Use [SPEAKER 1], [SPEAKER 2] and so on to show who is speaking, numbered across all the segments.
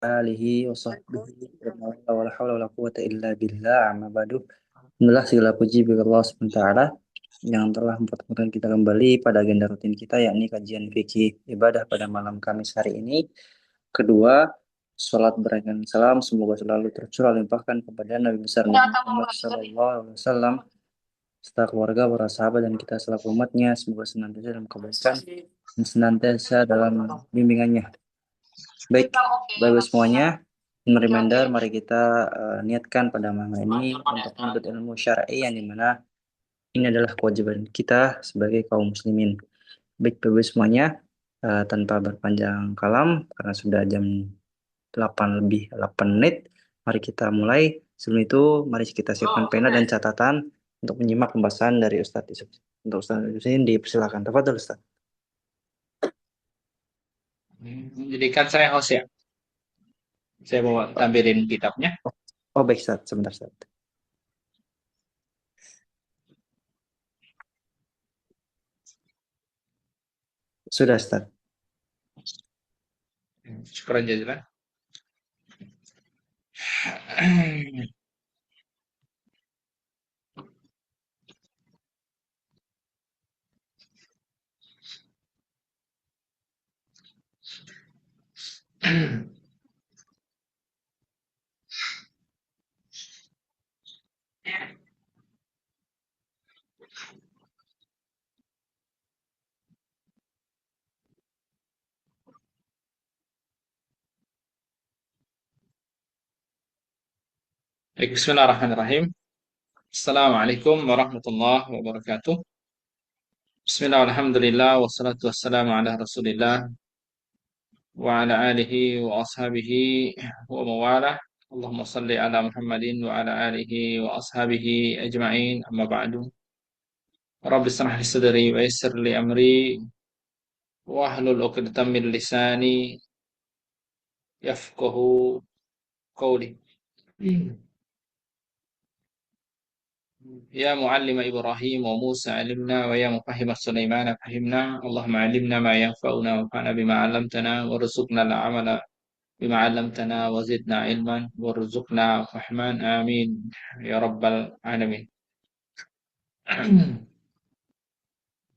[SPEAKER 1] alihi wa sahbihi wa la hawla wa la quwwata illa billah amma ba'du. Alhamdulillah segala puji bagi Allah Subhanahu wa taala yang telah mempertemukan kita kembali pada agenda rutin kita yakni kajian fikih ibadah pada malam Kamis hari ini. Kedua, salat berikan salam semoga selalu tercurah limpahkan kepada Nabi besar Muhammad sallallahu alaihi wasallam serta keluarga, para sahabat dan kita selaku umatnya semoga senantiasa dalam kebaikan dan senantiasa dalam bimbingannya. Baik, Bapak semuanya, reminder, mari kita niatkan pada malam ini untuk menuntut ilmu syar'i yang dimana ini adalah kewajiban kita sebagai kaum muslimin. Baik, Bapak semuanya, tanpa berpanjang kalam, karena sudah jam 8 lebih 8 menit, mari kita mulai. Sebelum itu, mari kita siapkan pena dan catatan untuk menyimak pembahasan dari Ustadz Yusuf. Untuk Ustadz Yusuf ini dipersilakan. Tafadhol Ustadz.
[SPEAKER 2] Jadikan saya host ya. Saya mau tampilin kitabnya.
[SPEAKER 1] Oh baik Ustadz, sebentar Ustadz. Sudah Ustadz.
[SPEAKER 2] Syukuran jazilan. Bismillahirrahmanirrahim. Assalamualaikum warahmatullahi wabarakatuh. Bismillah, alhamdulillah, wassalatu wassalamu ala rasulillah wa ala alihi wa ashabihi wa mawalah. Allahumma salli ala Muhammadin wa ala alihi wa ashabihi ajma'in, amma ba'du. Rabbi israh li sadri wa yassir li amri wahlul 'uqdatam min lisani yafqahu qawli. يا معلم إبراهيم وموسى علمنا ويا مفهم سليمان فهمنا اللهم علمنا ما ينفعنا وانفعنا بما علمتنا وارزقنا العمل بما علمتنا وزدنا علما وارزقنا فهما آمين يا رب العالمين.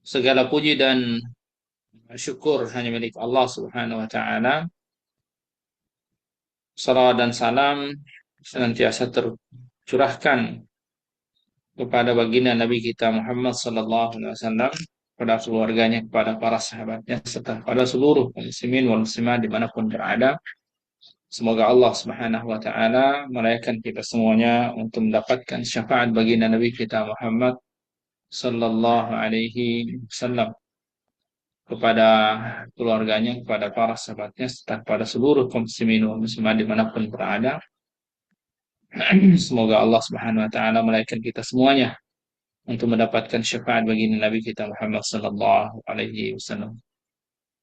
[SPEAKER 2] Segala puji dan syukur hanya milik Allah Subhanahu wa taala. Salawat dan salam senantiasa tercurahkan kepada baginda Nabi kita Muhammad sallallahu alaihi wasallam, kepada keluarganya, kepada para sahabatnya, serta pada seluruh muslimin wal muslimat dimanapun berada. Semoga Allah Subhanahu wa taala merayakan kita semuanya untuk mendapatkan syafaat baginda Nabi kita Muhammad sallallahu alaihi wasallam, kepada keluarganya, kepada para sahabatnya, serta kepada seluruh muslimin wal muslimat dimanapun berada. Semoga Allah Subhanahu wa taala merayakan kita semuanya untuk mendapatkan syafaat bagi Nabi kita Muhammad sallallahu alaihi wasallam.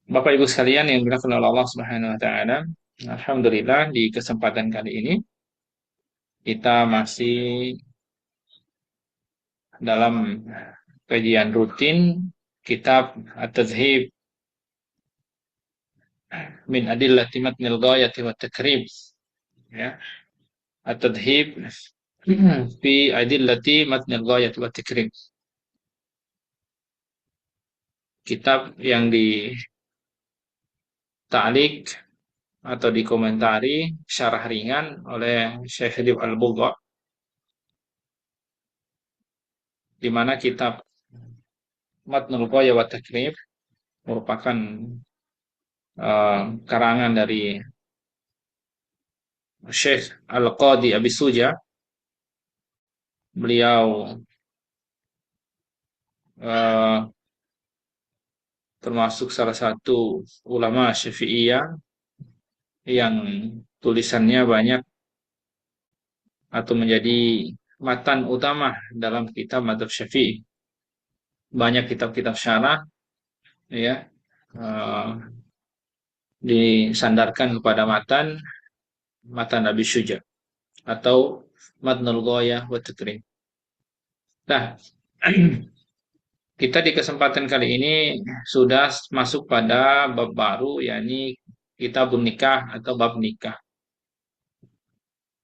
[SPEAKER 2] Bapak Ibu sekalian yang dimuliakan oleh Allah Subhanahu wa taala, alhamdulillah di kesempatan kali ini kita masih dalam kajian rutin kitab At-Tadhhib min Adillati Matnil Ghayati wa Takrib, ya. At-Tadhhib fi Adillati Matnil Ghayati wa Takrib. Kitab yang dita'liq atau dikomentari syarah ringan oleh Syekh Habib Al-Bugha, di mana kitab Matnul Ghaya wa Takrib merupakan karangan dari Syekh Al-Qadi Abi Suja. Beliau termasuk salah satu ulama Syafi'iyah yang tulisannya banyak atau menjadi matan utama dalam kitab Madzhab Syafi'i. Banyak kitab-kitab syarah, ya, disandarkan kepada matan Abi Syuja atau Matnul Ghayah wa Takrib. Nah, kita di kesempatan kali ini sudah masuk pada bab baru, yakni kitabun nikah atau bab nikah.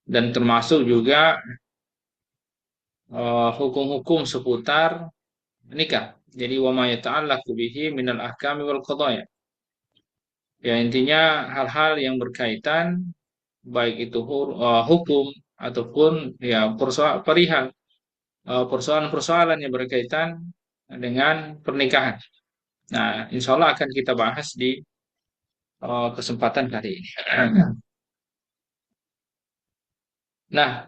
[SPEAKER 2] dan termasuk juga hukum-hukum seputar nikah. Jadi wa ma yata'allaqu bihi minal ahkami wal qadaya. Ya intinya hal-hal yang berkaitan baik itu hukum ataupun ya perihal persoalan-persoalan yang berkaitan dengan pernikahan. Nah, insya Allah akan kita bahas di kesempatan kali ini. Nah,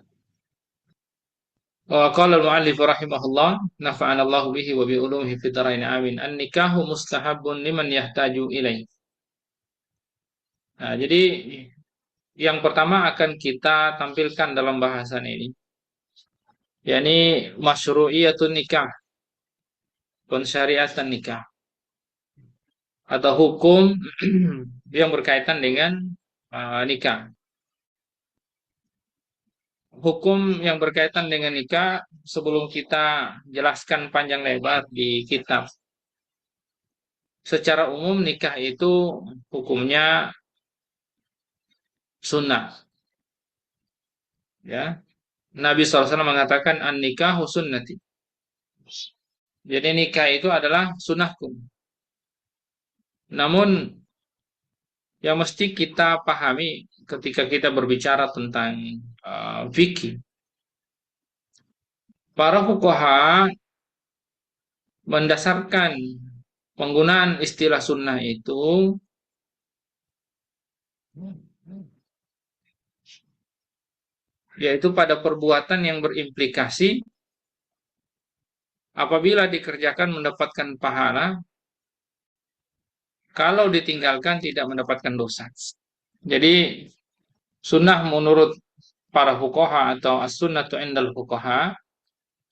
[SPEAKER 2] qala al-mu'allif rahimahullah nafa'ana Allah bihi wa bi ulumihi fid dharain amin. An-nikahu mustahabun liman yahtaju ilaih. Nah, jadi yang pertama akan kita tampilkan dalam bahasan ini, yakni masyru'iyatun nikah, pensyariatan nikah atau hukum yang berkaitan dengan nikah. Hukum yang berkaitan dengan nikah sebelum kita jelaskan panjang lebar di kitab. Secara umum nikah itu hukumnya sunnah, ya. Nabi SAW mengatakan an nikahu sunnati. Jadi nikah itu adalah sunnahku. Namun yang mesti kita pahami ketika kita berbicara tentang fikih, para fuqaha mendasarkan penggunaan istilah sunnah itu yaitu pada perbuatan yang berimplikasi apabila dikerjakan mendapatkan pahala, kalau ditinggalkan tidak mendapatkan dosa. Jadi sunnah menurut para fuqaha atau as-sunnatu indal fuqaha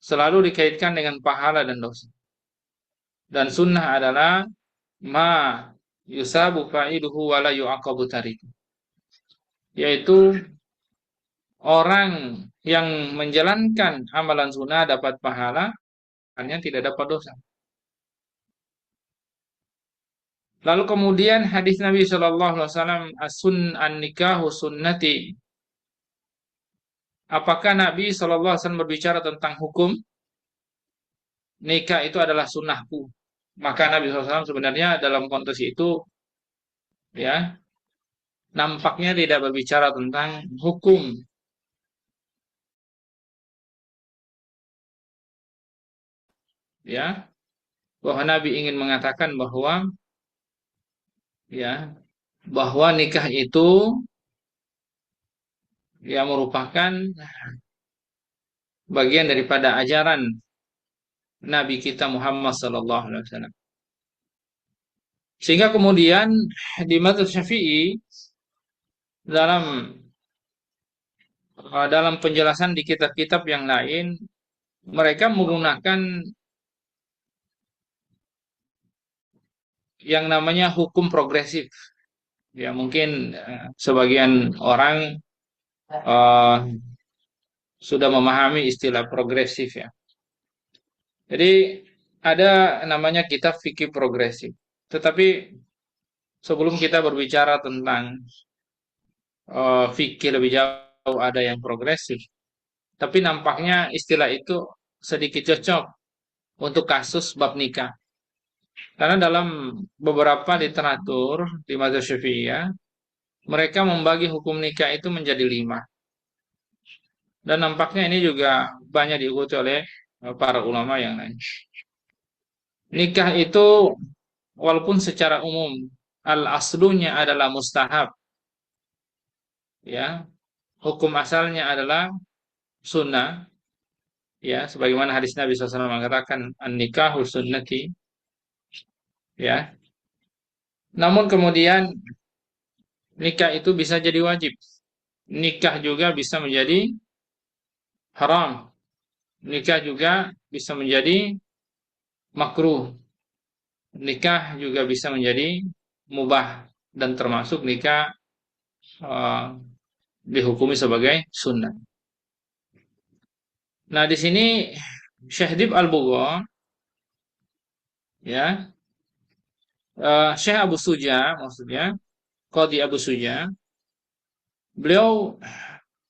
[SPEAKER 2] selalu dikaitkan dengan pahala dan dosa. Dan sunnah adalah ma yusabu fa'iduhu wa la yu'aqabu tariku. Yaitu orang yang menjalankan amalan sunnah dapat pahala, hanya tidak dapat dosa. Lalu kemudian hadis Nabi Shallallahu Alaihi Wasallam an-nikahu sunnati. Apakah Nabi Shallallahu Alaihi Wasallam berbicara tentang hukum nikah itu adalah sunnahku? Maka Nabi SAW sebenarnya dalam konteks itu ya nampaknya tidak berbicara tentang hukum, ya, bahwa Nabi ingin mengatakan bahwa ya bahwa nikah itu ya merupakan bagian daripada ajaran Nabi kita Muhammad Sallallahu Alaihi Wasallam. Sehingga kemudian di mazhab Syafi'i dalam dalam penjelasan di kitab-kitab yang lain mereka menggunakan yang namanya hukum progresif. Ya mungkin sebagian orang uh, sudah memahami istilah progresif ya. Jadi ada namanya kitab fikih progresif. Tetapi sebelum kita berbicara tentang fikih lebih jauh ada yang progresif. Tapi nampaknya istilah itu sedikit cocok untuk kasus bab nikah. Karena dalam beberapa literatur di mazhab Syafi'iyah, mereka membagi hukum nikah itu menjadi 5. Dan nampaknya ini juga banyak diikuti oleh para ulama yang lain. Nikah itu walaupun secara umum al-aslunya adalah mustahab, ya, hukum asalnya adalah sunnah, ya, sebagaimana hadis Nabi SAW mengatakan an-nikahu sunnati, ya. Namun kemudian nikah itu bisa jadi wajib. Nikah juga bisa menjadi haram. Nikah juga bisa menjadi makruh. Nikah juga bisa menjadi mubah dan termasuk nikah uh, dihukumi sebagai sunnah. Nah, di sini Syekh Dib Al-Bugha, ya, Syekh Abu Suja maksudnya, Qadhi Abu Suja, beliau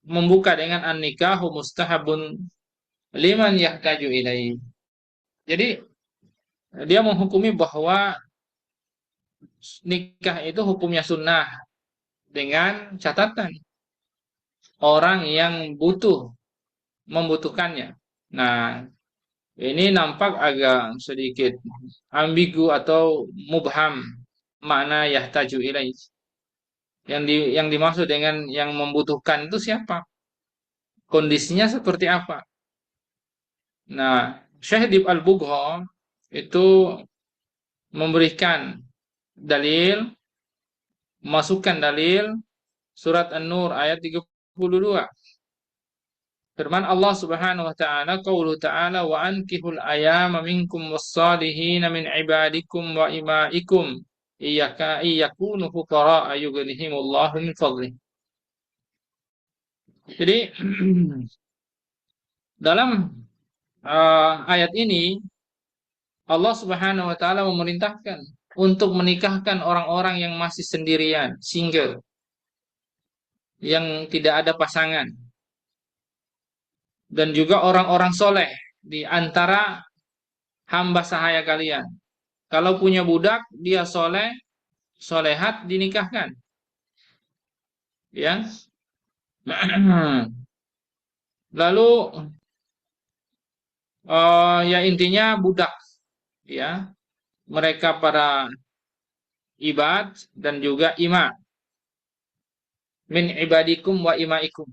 [SPEAKER 2] membuka dengan an-nikahu mustahabun liman yahtaju ilaih. Jadi dia menghukumi bahwa nikah itu hukumnya sunnah dengan catatan orang yang membutuhkannya. Nah, ini nampak agak sedikit ambigu atau mubham makna yahtaju ilaih. Yang dimaksud dengan yang membutuhkan itu siapa? Kondisinya seperti apa? Nah, Syekh Al-Bugha itu memberikan dalil, masukkan dalil surat An-Nur ayat 32. Firman Allah Subhanahu wa taala, qauluhu ta'ala wa ankihul ayama minkum was-salihin min ibadikum wa imaikum iyakunu fuqara yughnihimullahu min fadlih. Jadi dalam ayat ini Allah Subhanahu wa taala memerintahkan untuk menikahkan orang-orang yang masih sendirian, single, yang tidak ada pasangan, dan juga orang-orang soleh di antara hamba sahaya kalian. Kalau punya budak, dia soleh, solehat, dinikahkan. Ya. Lalu ya intinya budak, ya. Mereka para ibad dan juga ima. Min ibadikum wa imaikum.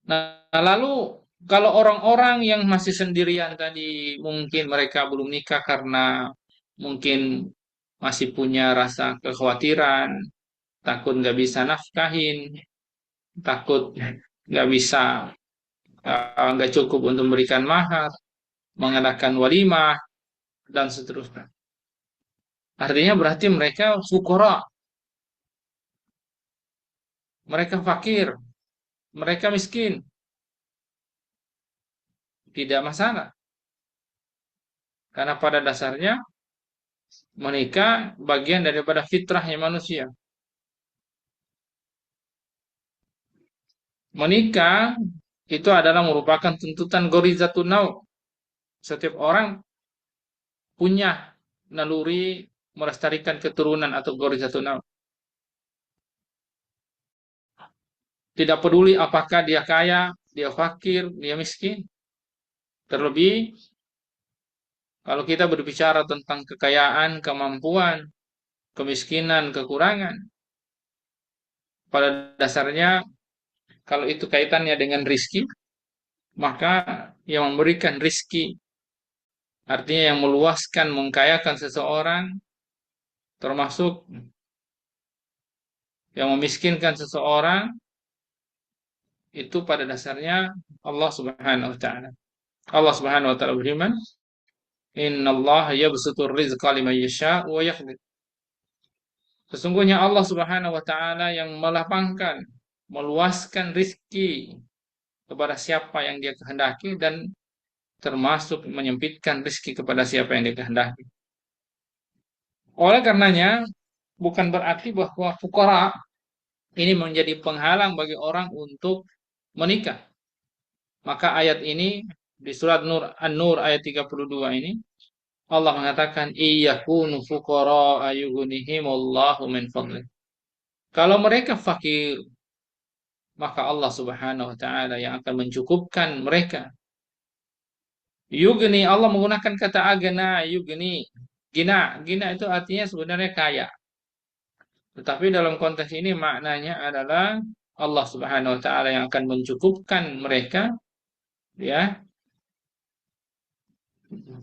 [SPEAKER 2] Nah, lalu kalau orang-orang yang masih sendirian tadi mungkin mereka belum nikah karena mungkin masih punya rasa kekhawatiran, takut nggak bisa nafkahin, takut nggak bisa nggak cukup untuk memberikan mahar, mengadakan walimah dan seterusnya. Artinya berarti mereka fukara, mereka fakir, mereka miskin, tidak masalah. Karena pada dasarnya menikah bagian daripada fitrahnya manusia. Menikah itu adalah merupakan tuntutan gorizatun nau. Setiap orang punya naluri melestarikan keturunan atau gorizatun nau. Tidak peduli apakah dia kaya, dia fakir, dia miskin. Terlebih kalau kita berbicara tentang kekayaan, kemampuan, kemiskinan, kekurangan. Pada dasarnya kalau itu kaitannya dengan rizki, maka yang memberikan rizki, artinya yang meluaskan, mengkayakan seseorang, termasuk yang memiskinkan seseorang, itu pada dasarnya Allah Subhanahu wa taala. Allah Subhanahu wa taala berfirman, "Innallaha yabsutur rizqa liman yasha' wa yaqdir." Sesungguhnya Allah Subhanahu wa taala yang melapangkan, meluaskan rizki kepada siapa yang dia kehendaki dan termasuk menyempitkan rizki kepada siapa yang dia kehendaki. Oleh karenanya, bukan berarti bahwa fukara ini menjadi penghalang bagi orang untuk menikah. Maka ayat ini di surat Nur An-Nur ayat 32 ini Allah mengatakan iyakunu fuqara ayughnihimullahu min fadlih. Kalau mereka fakir, maka Allah Subhanahu wa taala yang akan mencukupkan mereka. Yugni, Allah menggunakan kata agna, yugni. Gina itu artinya sebenarnya kaya. Tetapi dalam konteks ini maknanya adalah Allah Subhanahu wa taala yang akan mencukupkan mereka, ya,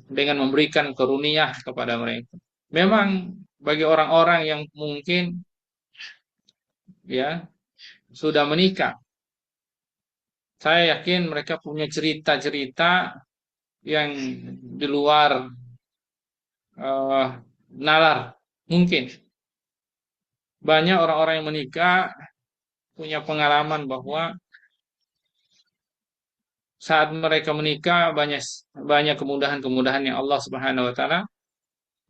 [SPEAKER 2] dengan memberikan karunia kepada mereka. Memang bagi orang-orang yang mungkin ya sudah menikah, saya yakin mereka punya cerita-cerita yang di luar nalar. Mungkin banyak orang-orang yang menikah punya pengalaman bahwa saat mereka menikah banyak banyak kemudahan-kemudahan yang Allah Subhanahu wa taala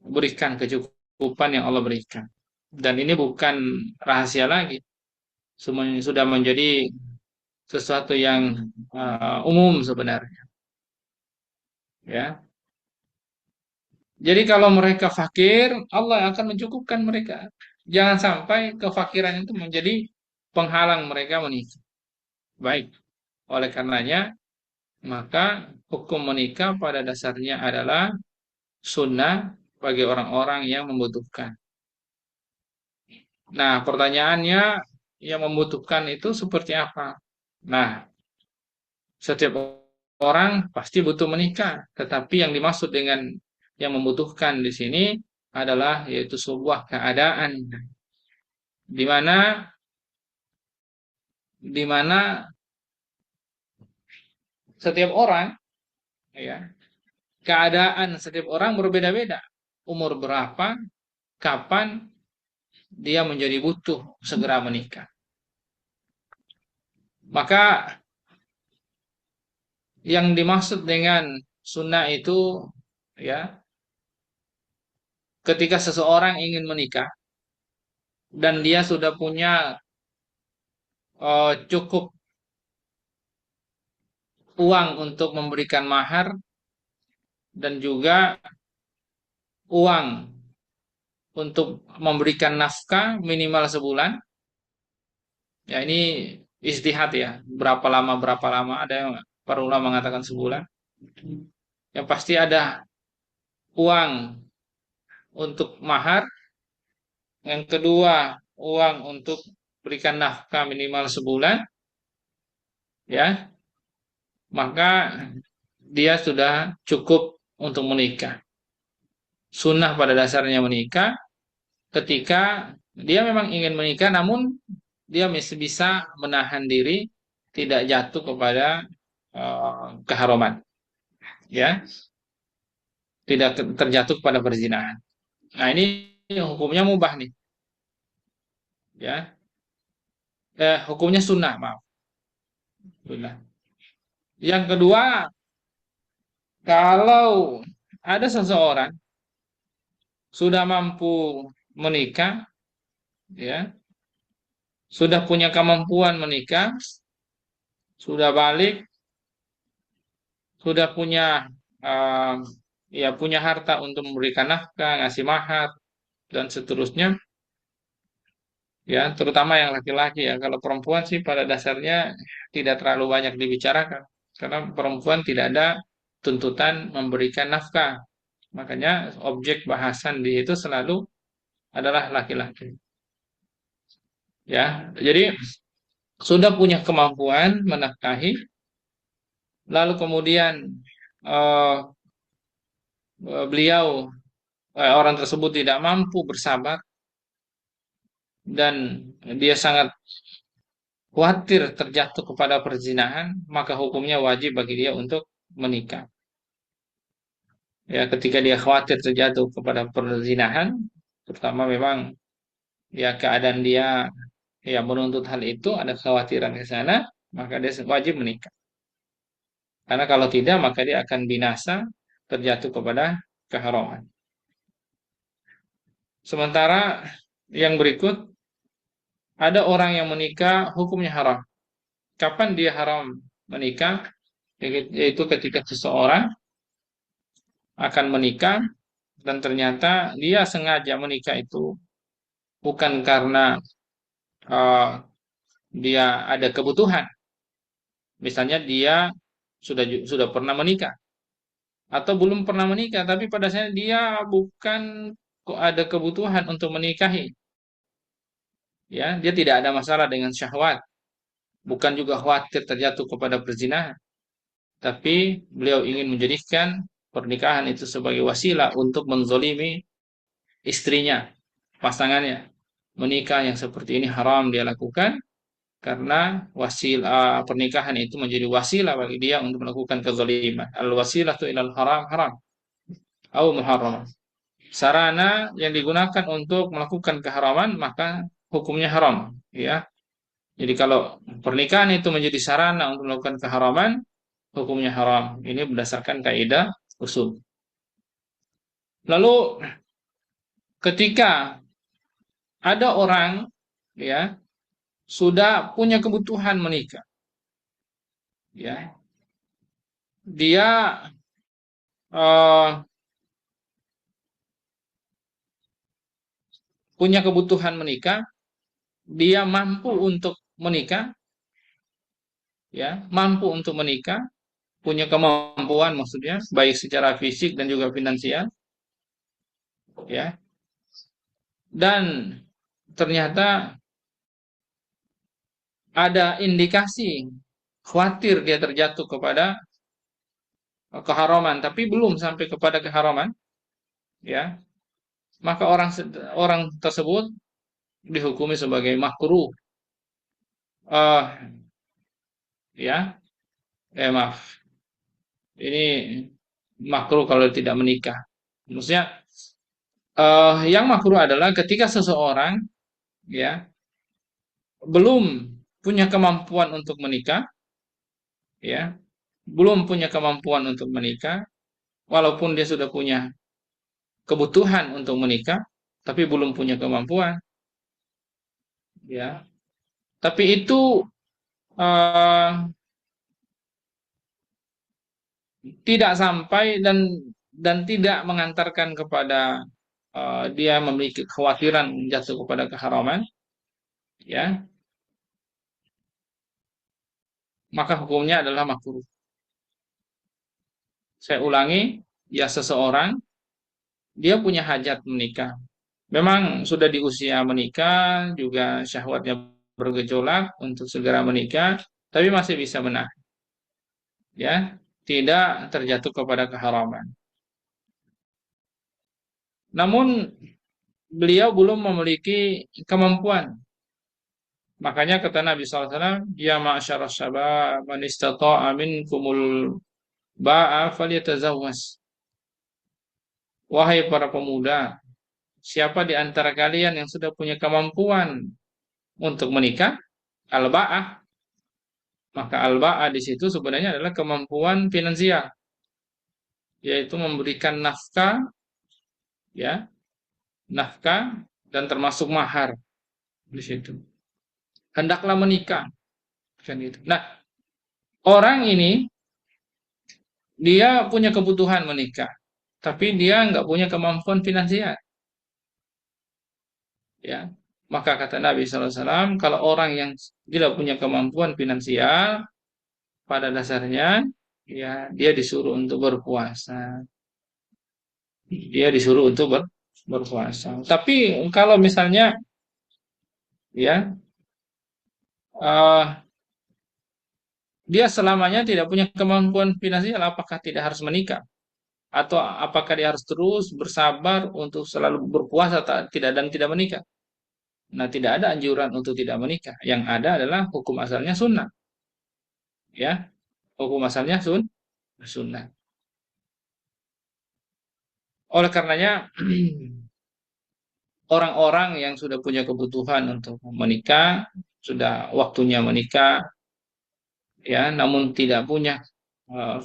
[SPEAKER 2] berikan, kecukupan yang Allah berikan. Dan ini bukan rahasia lagi. Sudah menjadi sesuatu yang umum sebenarnya, ya. Jadi kalau mereka fakir, Allah akan mencukupkan mereka. Jangan sampai kefakiran itu menjadi penghalang mereka menikah. Baik, oleh karenanya maka hukum menikah pada dasarnya adalah sunnah bagi orang-orang yang membutuhkan. Nah, pertanyaannya yang membutuhkan itu seperti apa? Nah, setiap orang pasti butuh menikah, tetapi yang dimaksud dengan yang membutuhkan di sini adalah yaitu sebuah keadaan di mana di mana setiap orang, ya, keadaan setiap orang berbeda-beda. Umur berapa, kapan dia menjadi butuh segera menikah. Maka yang dimaksud dengan sunnah itu, ya, ketika seseorang ingin menikah dan dia sudah punya cukup uang untuk memberikan mahar dan juga uang untuk memberikan nafkah minimal sebulan. Ya, ini istihad ya. Berapa lama ada yang para ulama mengatakan sebulan. Yang pasti ada uang untuk mahar, yang kedua uang untuk berikan nafkah minimal sebulan, ya, maka dia sudah cukup untuk menikah. Sunnah pada dasarnya menikah ketika dia memang ingin menikah, namun dia masih bisa menahan diri tidak jatuh kepada keharuman, ya, tidak terjatuh pada perzinahan. Nah, ini hukumnya mubah nih, ya. Hukumnya sunnah, maaf, sunnah. Yang kedua, kalau ada seseorang sudah mampu menikah, ya, sudah punya kemampuan menikah, sudah balik, sudah punya uh, ya punya harta untuk memberikan nafkah, ngasih mahar dan seterusnya, ya, terutama yang laki-laki ya. Kalau perempuan sih pada dasarnya tidak terlalu banyak dibicarakan karena perempuan tidak ada tuntutan memberikan nafkah. Makanya objek bahasan di itu selalu adalah laki-laki. Ya, jadi sudah punya kemampuan menafkahi, lalu kemudian eh, beliau orang tersebut tidak mampu bersabar dan dia sangat khawatir terjatuh kepada perzinahan, maka hukumnya wajib bagi dia untuk menikah. Ya, ketika dia khawatir terjatuh kepada perzinahan, terutama memang ya keadaan dia ya menuntut hal itu, ada kekhawatiran ke sana, maka dia wajib menikah. Karena kalau tidak, maka dia akan binasa terjatuh kepada keharaman. Sementara yang berikut, ada orang yang menikah hukumnya haram. Kapan dia haram menikah? Yaitu ketika seseorang akan menikah dan ternyata dia sengaja menikah itu bukan karena uh, dia ada kebutuhan. Misalnya dia sudah pernah menikah atau belum pernah menikah, tapi pada saat dia bukan kok ada kebutuhan untuk menikahi, ya, dia tidak ada masalah dengan syahwat, bukan juga khawatir terjatuh kepada perzinahan, tapi beliau ingin menjadikan pernikahan itu sebagai wasilah untuk menzolimi istrinya, pasangannya. Menikah yang seperti ini haram dia lakukan karena wasilah pernikahan itu menjadi wasilah bagi dia untuk melakukan kezaliman. Al wasilah tu ilal haram haram atau muharram. Sarana yang digunakan untuk melakukan keharaman maka hukumnya haram, ya. Jadi kalau pernikahan itu menjadi sarana untuk melakukan keharaman, hukumnya haram. Ini berdasarkan kaidah usul. Lalu ketika ada orang, ya, sudah punya kebutuhan menikah, ya, dia eh, punya kebutuhan menikah, dia mampu untuk menikah, ya, mampu untuk menikah, punya kemampuan maksudnya, baik secara fisik dan juga finansial, ya, dan ternyata ada indikasi khawatir dia terjatuh kepada keharaman, tapi belum sampai kepada keharaman, ya, maka orang tersebut dihukumi sebagai makruh, eh ya, maaf, ini makruh kalau tidak menikah. Maksudnya, yang makruh adalah ketika seseorang, ya, belum punya kemampuan untuk menikah, ya, belum punya kemampuan untuk menikah, walaupun dia sudah punya kebutuhan untuk menikah, tapi belum punya kemampuan, ya. Tapi itu eh, tidak sampai dan tidak mengantarkan kepada dia memiliki kekhawatiran jatuh kepada keharaman, ya, maka hukumnya adalah makruh. Saya ulangi, ya, seseorang dia punya hajat menikah. Memang sudah di usia menikah, juga syahwatnya bergejolak untuk segera menikah, tapi masih bisa menahan, ya, tidak terjatuh kepada keharaman. Namun beliau belum memiliki kemampuan. Makanya kata Nabi SAW, ya ma'asyarus syabab, man istata'a minkumul ba'a falyatazawwas. Wahai para pemuda, siapa di antara kalian yang sudah punya kemampuan untuk menikah, al-ba'ah, maka al-ba'ah di situ sebenarnya adalah kemampuan finansial, yaitu memberikan nafkah, ya, nafkah dan termasuk mahar di situ. Hendaklah menikah, kan gitu. Nah, orang ini dia punya kebutuhan menikah, tapi dia nggak punya kemampuan finansial, ya. Maka kata Nabi SAW, kalau orang yang tidak punya kemampuan finansial, pada dasarnya, ya, dia disuruh untuk berpuasa. Dia disuruh untuk berpuasa. Tapi kalau misalnya, ya, eh, dia selamanya tidak punya kemampuan finansial, apakah tidak harus menikah? Atau apakah dia harus terus bersabar untuk selalu berpuasa tidak dan tidak menikah? Nah, tidak ada anjuran untuk tidak menikah. Yang ada adalah hukum asalnya sunnah, ya, hukum asalnya sunnah. Oleh karenanya, orang-orang yang sudah punya kebutuhan untuk menikah, sudah waktunya menikah, ya, namun tidak punya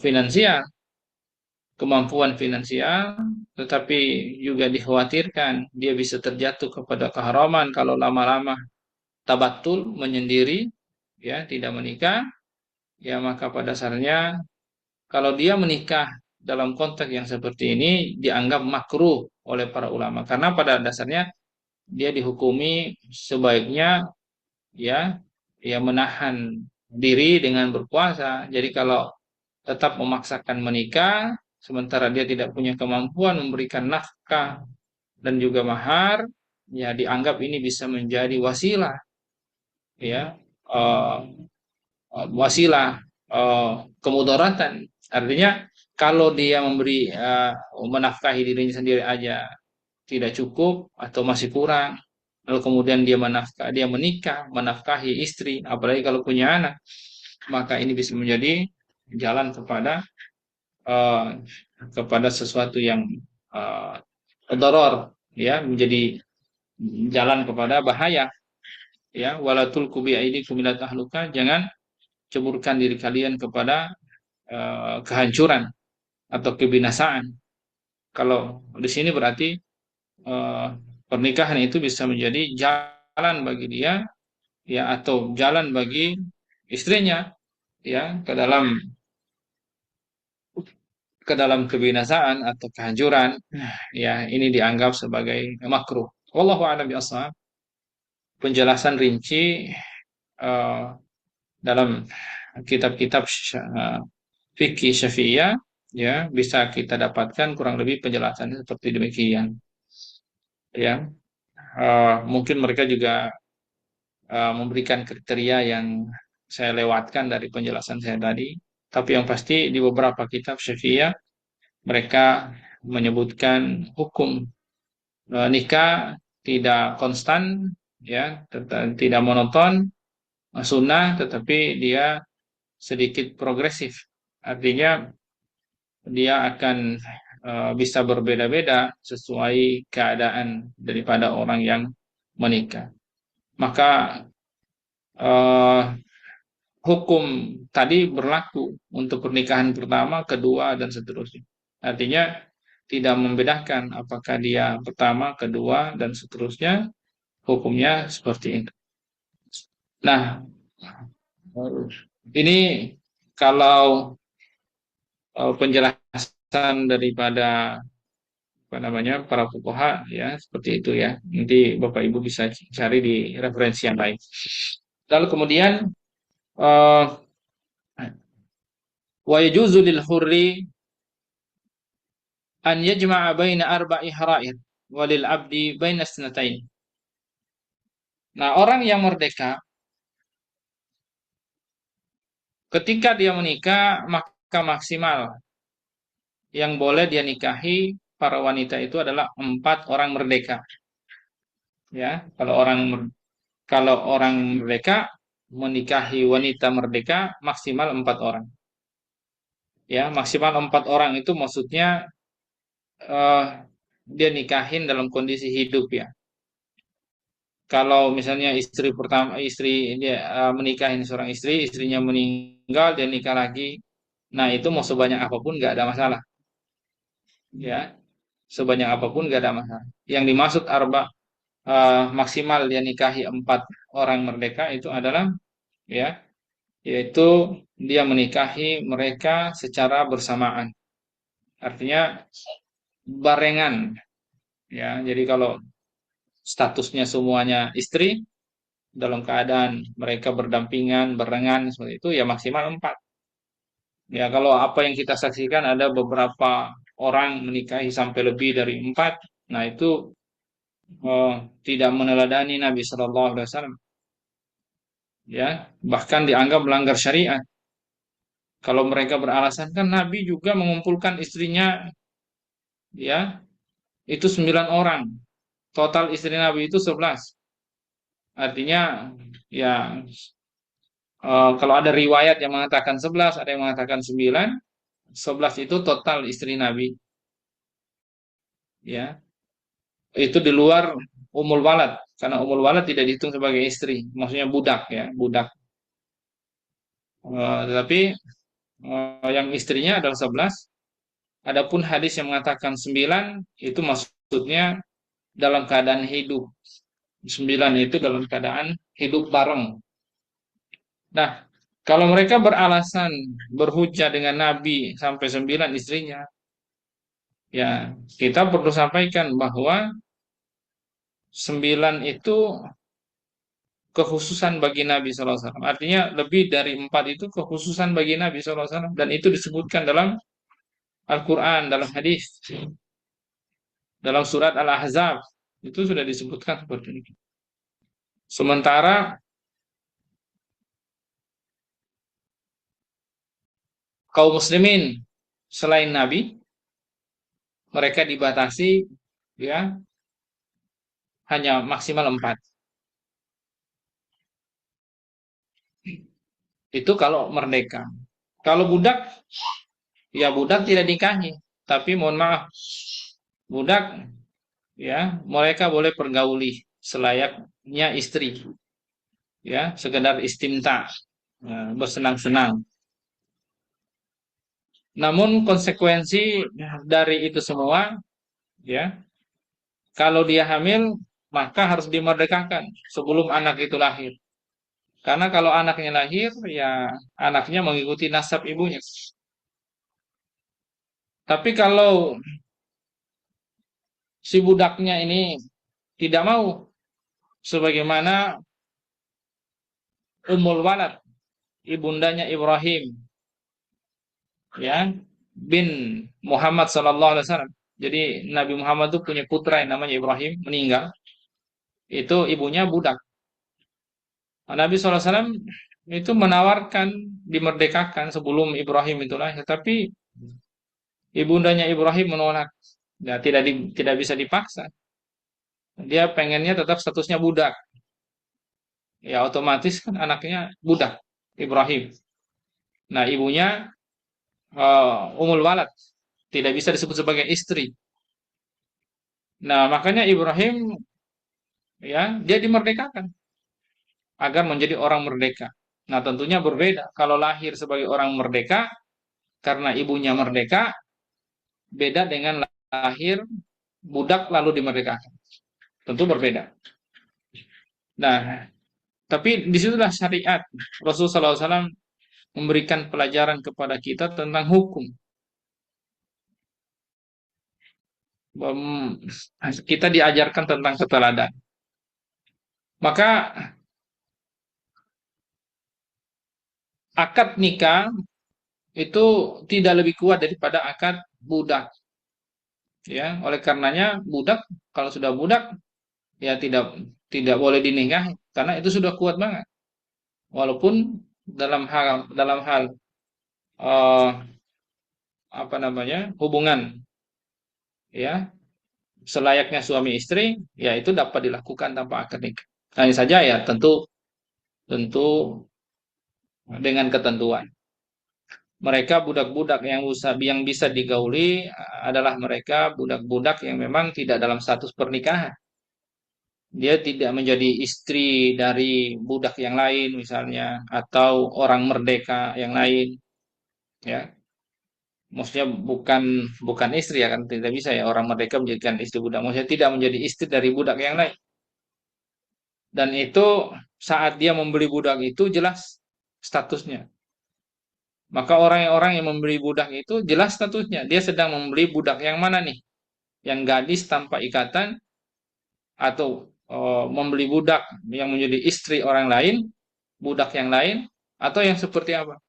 [SPEAKER 2] finansial, kemampuan finansial, tetapi juga dikhawatirkan dia bisa terjatuh kepada keharaman kalau lama-lama tabatul menyendiri, ya, tidak menikah, ya, maka pada dasarnya kalau dia menikah dalam konteks yang seperti ini dianggap makruh oleh para ulama karena pada dasarnya dia dihukumi sebaiknya, ya, ya, menahan diri dengan berpuasa. Jadi kalau tetap memaksakan menikah sementara dia tidak punya kemampuan memberikan nafkah dan juga mahar, ya, dianggap ini bisa menjadi wasilah, ya, eh, wasilah kemudaratan. Artinya kalau dia menafkahi dirinya sendiri aja tidak cukup atau masih kurang, lalu kemudian dia menikah menafkahi istri, apalagi kalau punya anak, maka ini bisa menjadi jalan eh, kepada sesuatu yang eh, doror, ya, menjadi jalan kepada bahaya, ya, walatul kubi aidikum ila tahluka, jangan ceburkan diri kalian kepada kehancuran atau kebinasaan. Kalau di sini berarti eh, pernikahan itu bisa menjadi jalan bagi dia, ya, atau jalan bagi istrinya ya ke dalam kebinasaan atau kehancuran, ya ini dianggap sebagai makruh. Wallahu a'lam bishawab. Penjelasan rinci eh, dalam kitab-kitab fikih Syafi'iyah ya bisa kita dapatkan kurang lebih penjelasannya seperti demikian ya. Mungkin mereka juga memberikan kriteria yang saya lewatkan dari penjelasan saya tadi, tapi yang pasti di beberapa kitab Syafi'iyah mereka menyebutkan hukum nikah tidak konstan ya, tidak monoton, sunnah, tetapi dia sedikit progresif. Artinya dia akan bisa berbeda-beda sesuai keadaan daripada orang yang menikah. Maka eh, hukum tadi berlaku untuk pernikahan pertama, kedua, dan seterusnya. Artinya tidak membedakan apakah dia pertama, kedua, dan seterusnya, hukumnya seperti itu. Nah, ini kalau penjelasan daripada apa namanya para fuqaha ya seperti itu ya. Nanti Bapak Ibu bisa cari di referensi yang lain. Lalu kemudian eh, wa yajuzu lil hurri an yajma'a baina arba'i hara'ir wa lil 'abdi baina isnatain. Nah, orang yang merdeka ketika dia menikah maka maksimal yang boleh dia nikahi para wanita itu adalah 4 orang merdeka. Ya, kalau orang merdeka menikahi wanita merdeka maksimal 4 orang. Ya, maksimal 4 orang itu maksudnya eh, dia nikahin dalam kondisi hidup ya. Kalau misalnya istri pertama, dia menikahin seorang istri, istrinya meninggal, dia nikah lagi. Nah, itu mau sebanyak apapun nggak ada masalah. Ya, sebanyak apapun nggak ada masalah. Yang dimaksud maksimal dia nikahi 4 orang merdeka itu adalah ya, yaitu dia menikahi mereka secara bersamaan. Artinya barengan ya. Jadi kalau statusnya semuanya istri dalam keadaan mereka berdampingan, barengan seperti itu ya maksimal 4. Ya kalau apa yang kita saksikan ada beberapa orang menikahi sampai lebih dari 4, nah itu tidak meneladani Nabi Shallallahu Alaihi Wasallam, ya bahkan dianggap melanggar syariat. Kalau mereka beralasan kan Nabi juga mengumpulkan istrinya, ya itu 9 orang, total istri Nabi itu 11. Artinya ya kalau ada riwayat yang mengatakan 11, ada yang mengatakan 9, 11 itu total istri Nabi. Ya, itu di luar umul walad. Karena umul walad tidak dihitung sebagai istri. Maksudnya budak ya, budak. Tetapi yang istrinya adalah 11. Adapun hadis yang mengatakan 9, itu maksudnya dalam keadaan hidup. 9 itu dalam keadaan hidup bareng. Nah, kalau mereka beralasan berhujah dengan Nabi sampai 9 istrinya, ya kita perlu sampaikan bahwa 9 itu kekhususan bagi Nabi Sallallahu Alaihi Wasallam. Artinya lebih dari 4 itu kekhususan bagi Nabi Sallallahu Alaihi Wasallam. Dan itu disebutkan dalam Al-Quran, dalam hadis, dalam surat Al-Ahzab. Itu sudah disebutkan seperti ini. Sementara kaum muslimin selain Nabi, mereka dibatasi ya hanya maksimal 4. Itu kalau merdeka. Kalau budak, ya budak tidak nikahi. Tapi mohon maaf, budak ya mereka boleh pergauli selayaknya istri, ya sekedar istimta, bersenang-senang. Namun konsekuensi dari itu semua, ya kalau dia hamil maka harus dimerdekakan sebelum anak itu lahir. Karena kalau anaknya lahir, ya anaknya mengikuti nasab ibunya. Tapi kalau si budaknya ini tidak mau, sebagaimana Ummul Walad, ibundanya Ibrahim, ya, bin Muhammad sallallahu alaihi wasallam. Jadi Nabi Muhammad itu punya putra yang namanya Ibrahim, meninggal. Itu ibunya budak. Nah, Nabi SAW itu menawarkan dimerdekakan sebelum Ibrahim itu lahir, tapi ibundanya Ibrahim menolak. Ya, tidak bisa dipaksa. Dia pengennya tetap statusnya budak. Ya otomatis kan anaknya budak Ibrahim. Nah, ibunya Umul Walad, tidak bisa disebut sebagai istri. Nah, makanya Ibrahim, ya, dia dimerdekakan agar menjadi orang merdeka. Nah, tentunya berbeda kalau lahir sebagai orang merdeka karena ibunya merdeka, beda dengan lahir budak lalu dimerdekakan. Tentu berbeda. Nah, tapi disitulah syariat Rasulullah SAW memberikan pelajaran kepada kita tentang hukum. Kita diajarkan tentang keteladanan. Maka akad nikah itu tidak lebih kuat daripada akad budak. Ya, oleh karenanya budak, kalau sudah budak, ya tidak boleh dinikahi karena itu sudah kuat banget. Walaupun dalam hal eh, apa namanya, hubungan, ya, selayaknya suami istri, ya itu dapat dilakukan tanpa akad nikah. Hanya saja ya tentu tentu dengan ketentuan. Mereka budak-budak yang bisa digauli adalah mereka budak-budak yang memang tidak dalam status pernikahan. Dia tidak menjadi istri dari budak yang lain misalnya, atau orang merdeka yang lain, ya. Maksudnya bukan bukan istri, ya kan, tidak bisa ya orang merdeka menjadikan istri budak. Maksudnya tidak menjadi istri dari budak yang lain. Dan itu saat dia membeli budak itu jelas statusnya. Maka orang-orang yang membeli budak itu jelas statusnya. Dia sedang membeli budak yang mana nih? Yang gadis tanpa ikatan, atau membeli budak yang menjadi istri orang lain, budak yang lain, atau yang seperti apa?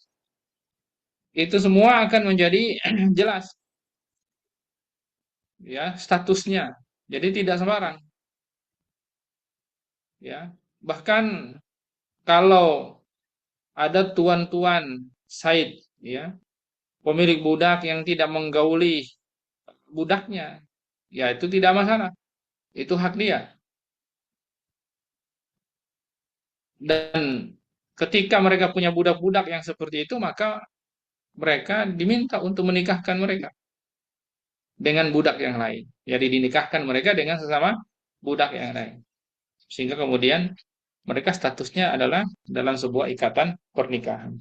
[SPEAKER 2] Itu semua akan menjadi jelas, ya, statusnya. Jadi tidak sembarang, ya. Bahkan kalau ada tuan-tuan Said, ya, pemilik budak yang tidak menggauli budaknya, ya itu tidak masalah. Itu hak dia. Dan ketika mereka punya budak-budak yang seperti itu, maka mereka diminta untuk menikahkan mereka dengan budak yang lain. Jadi dinikahkan mereka dengan sesama budak yang lain. Sehingga kemudian mereka statusnya adalah dalam sebuah ikatan pernikahan.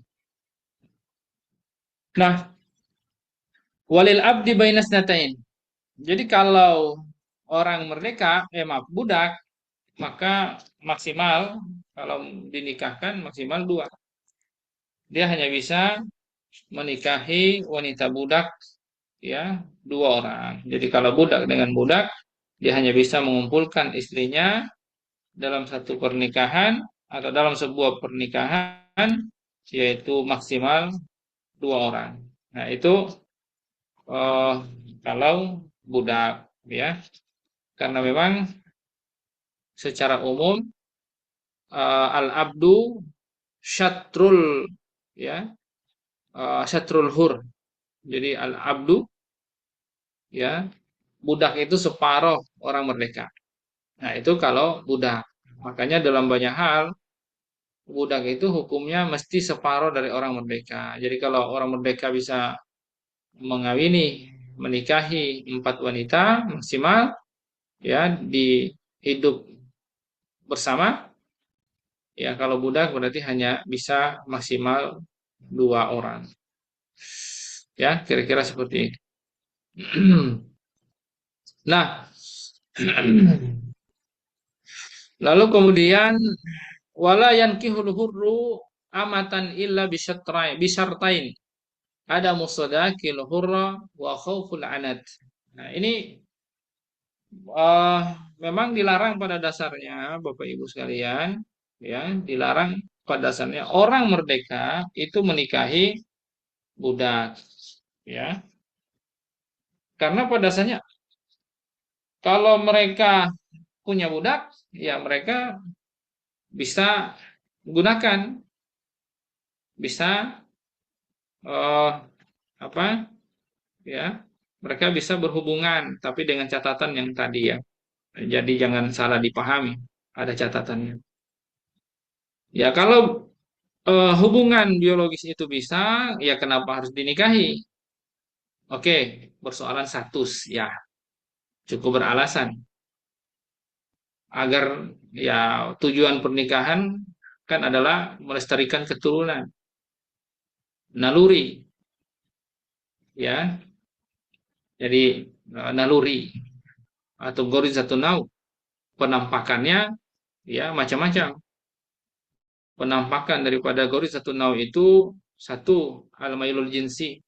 [SPEAKER 2] Nah, walil abdi bainas natain. Jadi kalau orang merdeka, maaf, budak, maka maksimal kalau dinikahkan maksimal dua. Dia hanya bisa menikahi wanita budak, ya, dua orang. Jadi kalau budak dengan budak, dia hanya bisa mengumpulkan istrinya dalam satu pernikahan atau dalam sebuah pernikahan, yaitu maksimal dua orang. Nah itu eh, kalau budak, ya, karena memang secara umum al-abdu syatrul, ya, syatrul hur. Jadi al-abdu, ya, budak itu separuh orang merdeka. Nah, itu kalau budak. Makanya dalam banyak hal, budak itu hukumnya mesti separuh dari orang merdeka. Jadi kalau orang merdeka bisa mengawini, menikahi empat wanita maksimal, ya, di hidup bersama, ya kalau budak berarti hanya bisa maksimal dua orang. Ya, kira-kira seperti ini. Nah, lalu kemudian Wala yankihul hurru amatan illa bisyartain. Ada musadakil hurra wa khauful anat. Nah, ini eh, memang dilarang pada dasarnya, Bapak Ibu sekalian, ya, dilarang pada dasarnya orang merdeka itu menikahi budak, ya. Karena pada dasarnya kalau mereka punya budak, ya mereka bisa gunakan, bisa eh, apa, ya, mereka bisa berhubungan, tapi dengan catatan yang tadi ya. Jadi jangan salah dipahami, ada catatannya. Ya kalau hubungan biologis itu bisa, ya kenapa harus dinikahi? Oke, persoalan status, ya cukup beralasan agar ya tujuan pernikahan kan adalah melestarikan keturunan, naluri, ya. Jadi naluri atau gorizatun nau penampakannya ya macam-macam. Penampakan daripada gorizatun nau itu satu al-mailul jinsi,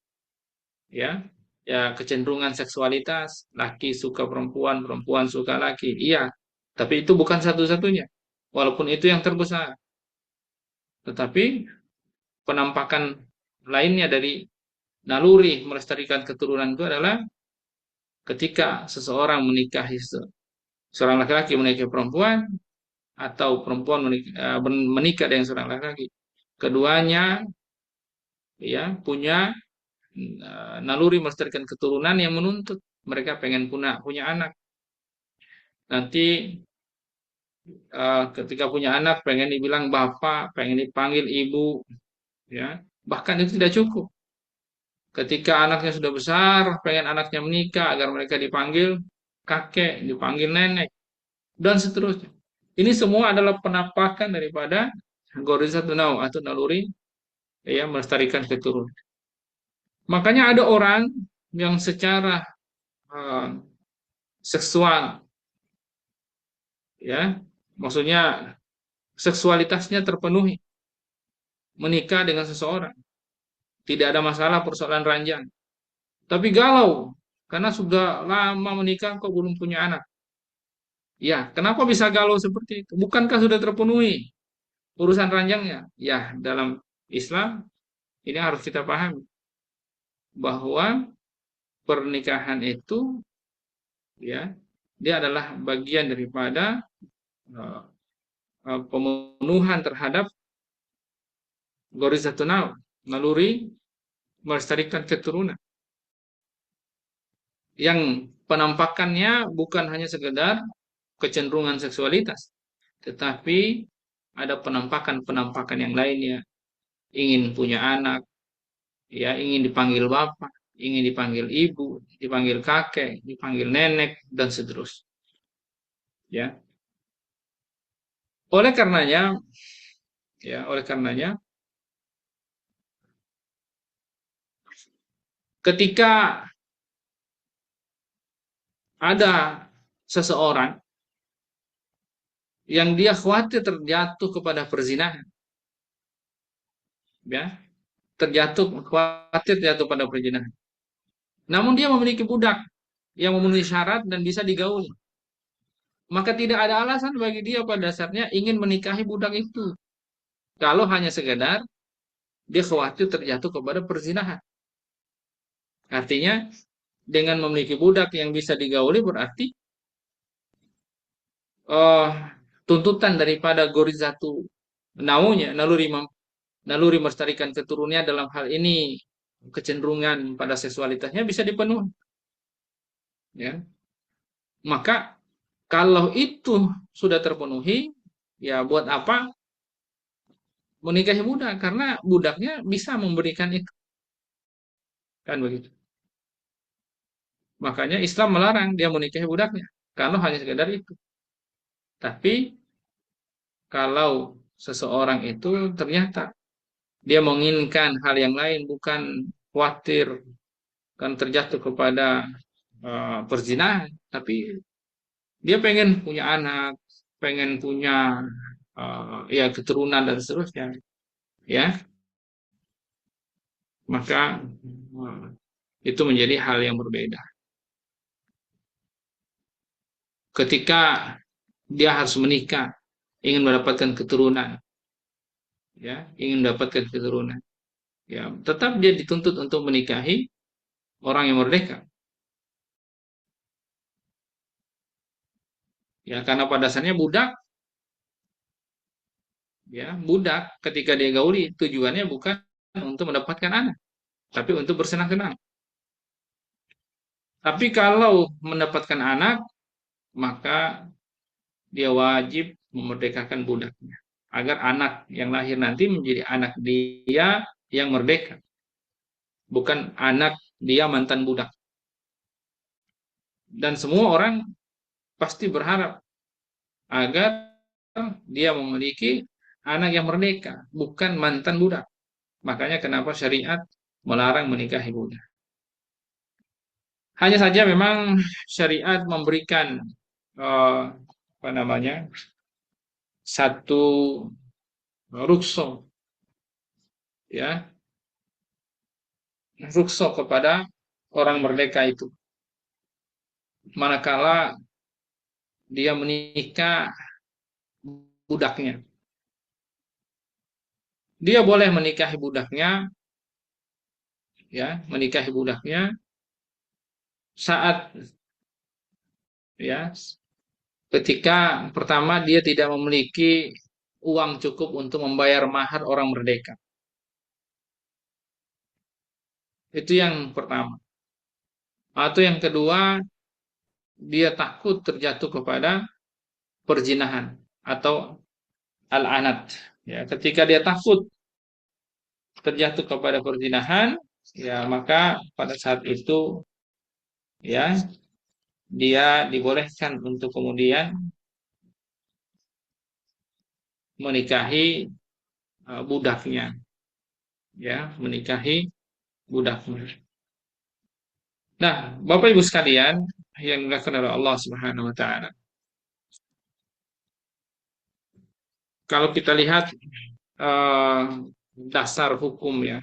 [SPEAKER 2] ya. Ya kecenderungan seksualitas, laki suka perempuan, perempuan suka laki. Iya, tapi itu bukan satu-satunya. Walaupun itu yang terbesar, tetapi penampakan lainnya dari naluri melestarikan keturunan itu adalah ketika seseorang menikahi seorang laki-laki menikahi perempuan atau perempuan menikah dengan seorang laki-laki. Keduanya ya punya naluri melestarikan keturunan yang menuntut mereka pengen punya anak. Nanti ketika punya anak pengen dibilang bapak, pengen dipanggil ibu, ya. Bahkan itu tidak cukup. Ketika anaknya sudah besar, pengen anaknya menikah agar mereka dipanggil kakek, dipanggil nenek, dan seterusnya. Ini semua adalah penampakan daripada gorizatun nau atau naluri ya melestarikan keturunan. Makanya ada orang yang secara uh, seksual ya, maksudnya seksualitasnya terpenuhi, menikah dengan seseorang, tidak ada masalah persoalan ranjang. Tapi galau karena sudah lama menikah kok belum punya anak. Ya, kenapa bisa galau seperti itu? Bukankah sudah terpenuhi urusan ranjangnya? Ya, dalam Islam ini harus kita pahami bahwa pernikahan itu ya dia adalah bagian daripada uh, pemenuhan terhadap gorizatun naluri melestarikan keturunan yang penampakannya bukan hanya sekedar kecenderungan seksualitas, tetapi ada penampakan-penampakan yang lainnya, ingin punya anak, ya ingin dipanggil bapak, ingin dipanggil ibu, dipanggil kakek, dipanggil nenek dan seterusnya. Ya, oleh karenanya, oleh karenanya, ketika ada seseorang yang dia khawatir terjatuh kepada perzinahan, ya, khawatir terjatuh pada perzinahan. Namun dia memiliki budak yang memenuhi syarat dan bisa digauli. Maka tidak ada alasan bagi dia pada dasarnya ingin menikahi budak itu. Kalau hanya sekedar dia khawatir terjatuh kepada perzinahan. Artinya dengan memiliki budak yang bisa digauli berarti uh, tuntutan daripada gorizatu naunya naluri melestarikan keturunannya dalam hal ini kecenderungan pada seksualitasnya bisa dipenuhi, ya. Maka kalau itu sudah terpenuhi, ya buat apa menikahi budak? Karena budaknya bisa memberikan itu, kan begitu. Makanya Islam melarang dia menikahi budaknya kalau hanya sekedar itu. Tapi kalau seseorang itu ternyata dia menginginkan hal yang lain, bukan khawatir kan terjatuh kepada perzinahan, tapi dia pengen punya anak, pengen punya ya keturunan dan seterusnya, ya, maka eh, itu menjadi hal yang berbeda. Ketika dia harus menikah, ingin mendapatkan keturunan, ya, ingin mendapatkan keturunan, ya, tetap dia dituntut untuk menikahi orang yang merdeka, ya, karena pada dasarnya budak, ya, budak ketika dia gauli tujuannya bukan untuk mendapatkan anak, tapi untuk bersenang-senang. Tapi kalau mendapatkan anak, maka dia wajib memerdekakan budaknya agar anak yang lahir nanti menjadi anak dia yang merdeka, bukan anak dia mantan budak. Dan semua orang pasti berharap agar dia memiliki anak yang merdeka, bukan mantan budak. Makanya kenapa syariat melarang menikahi budak. Hanya saja memang syariat memberikan eh, apa namanya, satu rukso, ya, rukso kepada orang merdeka itu manakala dia menikah budaknya. Dia boleh menikahi budaknya, ya, menikahi budaknya saat, ya, ketika pertama dia tidak memiliki uang cukup untuk membayar mahar orang merdeka. Itu yang pertama. Atau yang kedua, dia takut terjatuh kepada perzinahan atau al-anat. Ya, ketika dia takut terjatuh kepada perzinahan, ya, maka pada saat itu, ya, dia dibolehkan untuk kemudian menikahi budaknya, ya, menikahi budaknya. Nah, Bapak Ibu sekalian yang dimuliakan oleh Allah Subhanahu wa taala. Kalau kita lihat eh, dasar hukum, ya,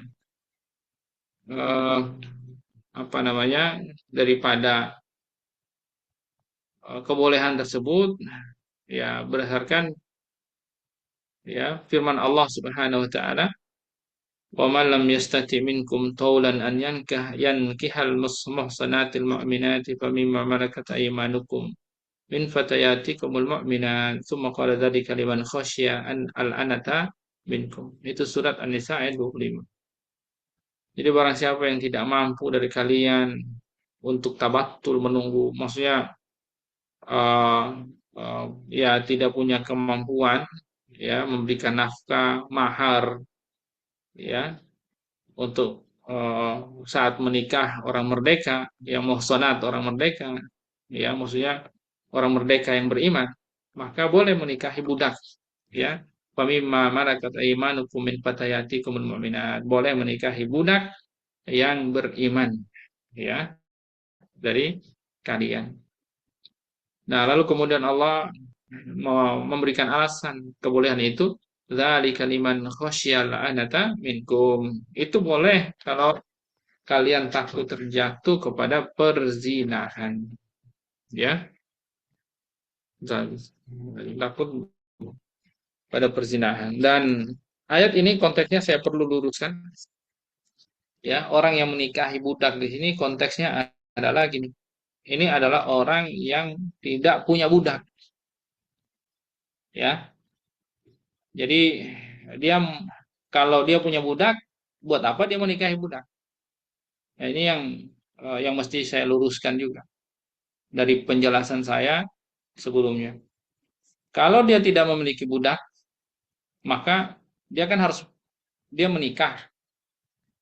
[SPEAKER 2] eh, apa namanya, daripada kebolehan tersebut, ya, berdasarkan, ya, firman Allah Subhanahu wa taala, wa man lam yastati minkum taulan an yankihal muhsanatil mu'minati famimma malakat aymanukum min fatayatikumul mu'minat tsumma qala dzalika liman khasyya an al-anata minkum. Itu surat An-Nisa ayat 25. Jadi barang siapa yang tidak mampu dari kalian untuk tabattul menunggu, maksudnya uh, ya, tidak punya kemampuan, ya, memberikan nafkah mahar, ya, untuk saat menikah orang merdeka yang muhsanat, orang merdeka, ya, maksudnya orang merdeka yang beriman, maka boleh menikahi budak, ya, famimma malakat aymanukum min fatayatikumul mu'minat, boleh menikahi budak yang beriman, ya, dari kalian. Nah, lalu kemudian Allah memberikan alasan kebolehan itu, dzalika liman khasyal anata minkum. Itu boleh kalau kalian takut terjatuh kepada perzinahan, ya. Takut pada perzinahan. Dan ayat ini konteksnya saya perlu luruskan, ya. Orang yang menikahi budak di sini konteksnya adalah gini. Ini adalah orang yang tidak punya budak, ya. Jadi dia, kalau dia punya budak, buat apa dia menikahi budak? Nah, ini yang mesti saya luruskan juga dari penjelasan saya sebelumnya. Kalau dia tidak memiliki budak, maka dia kan harus dia menikah.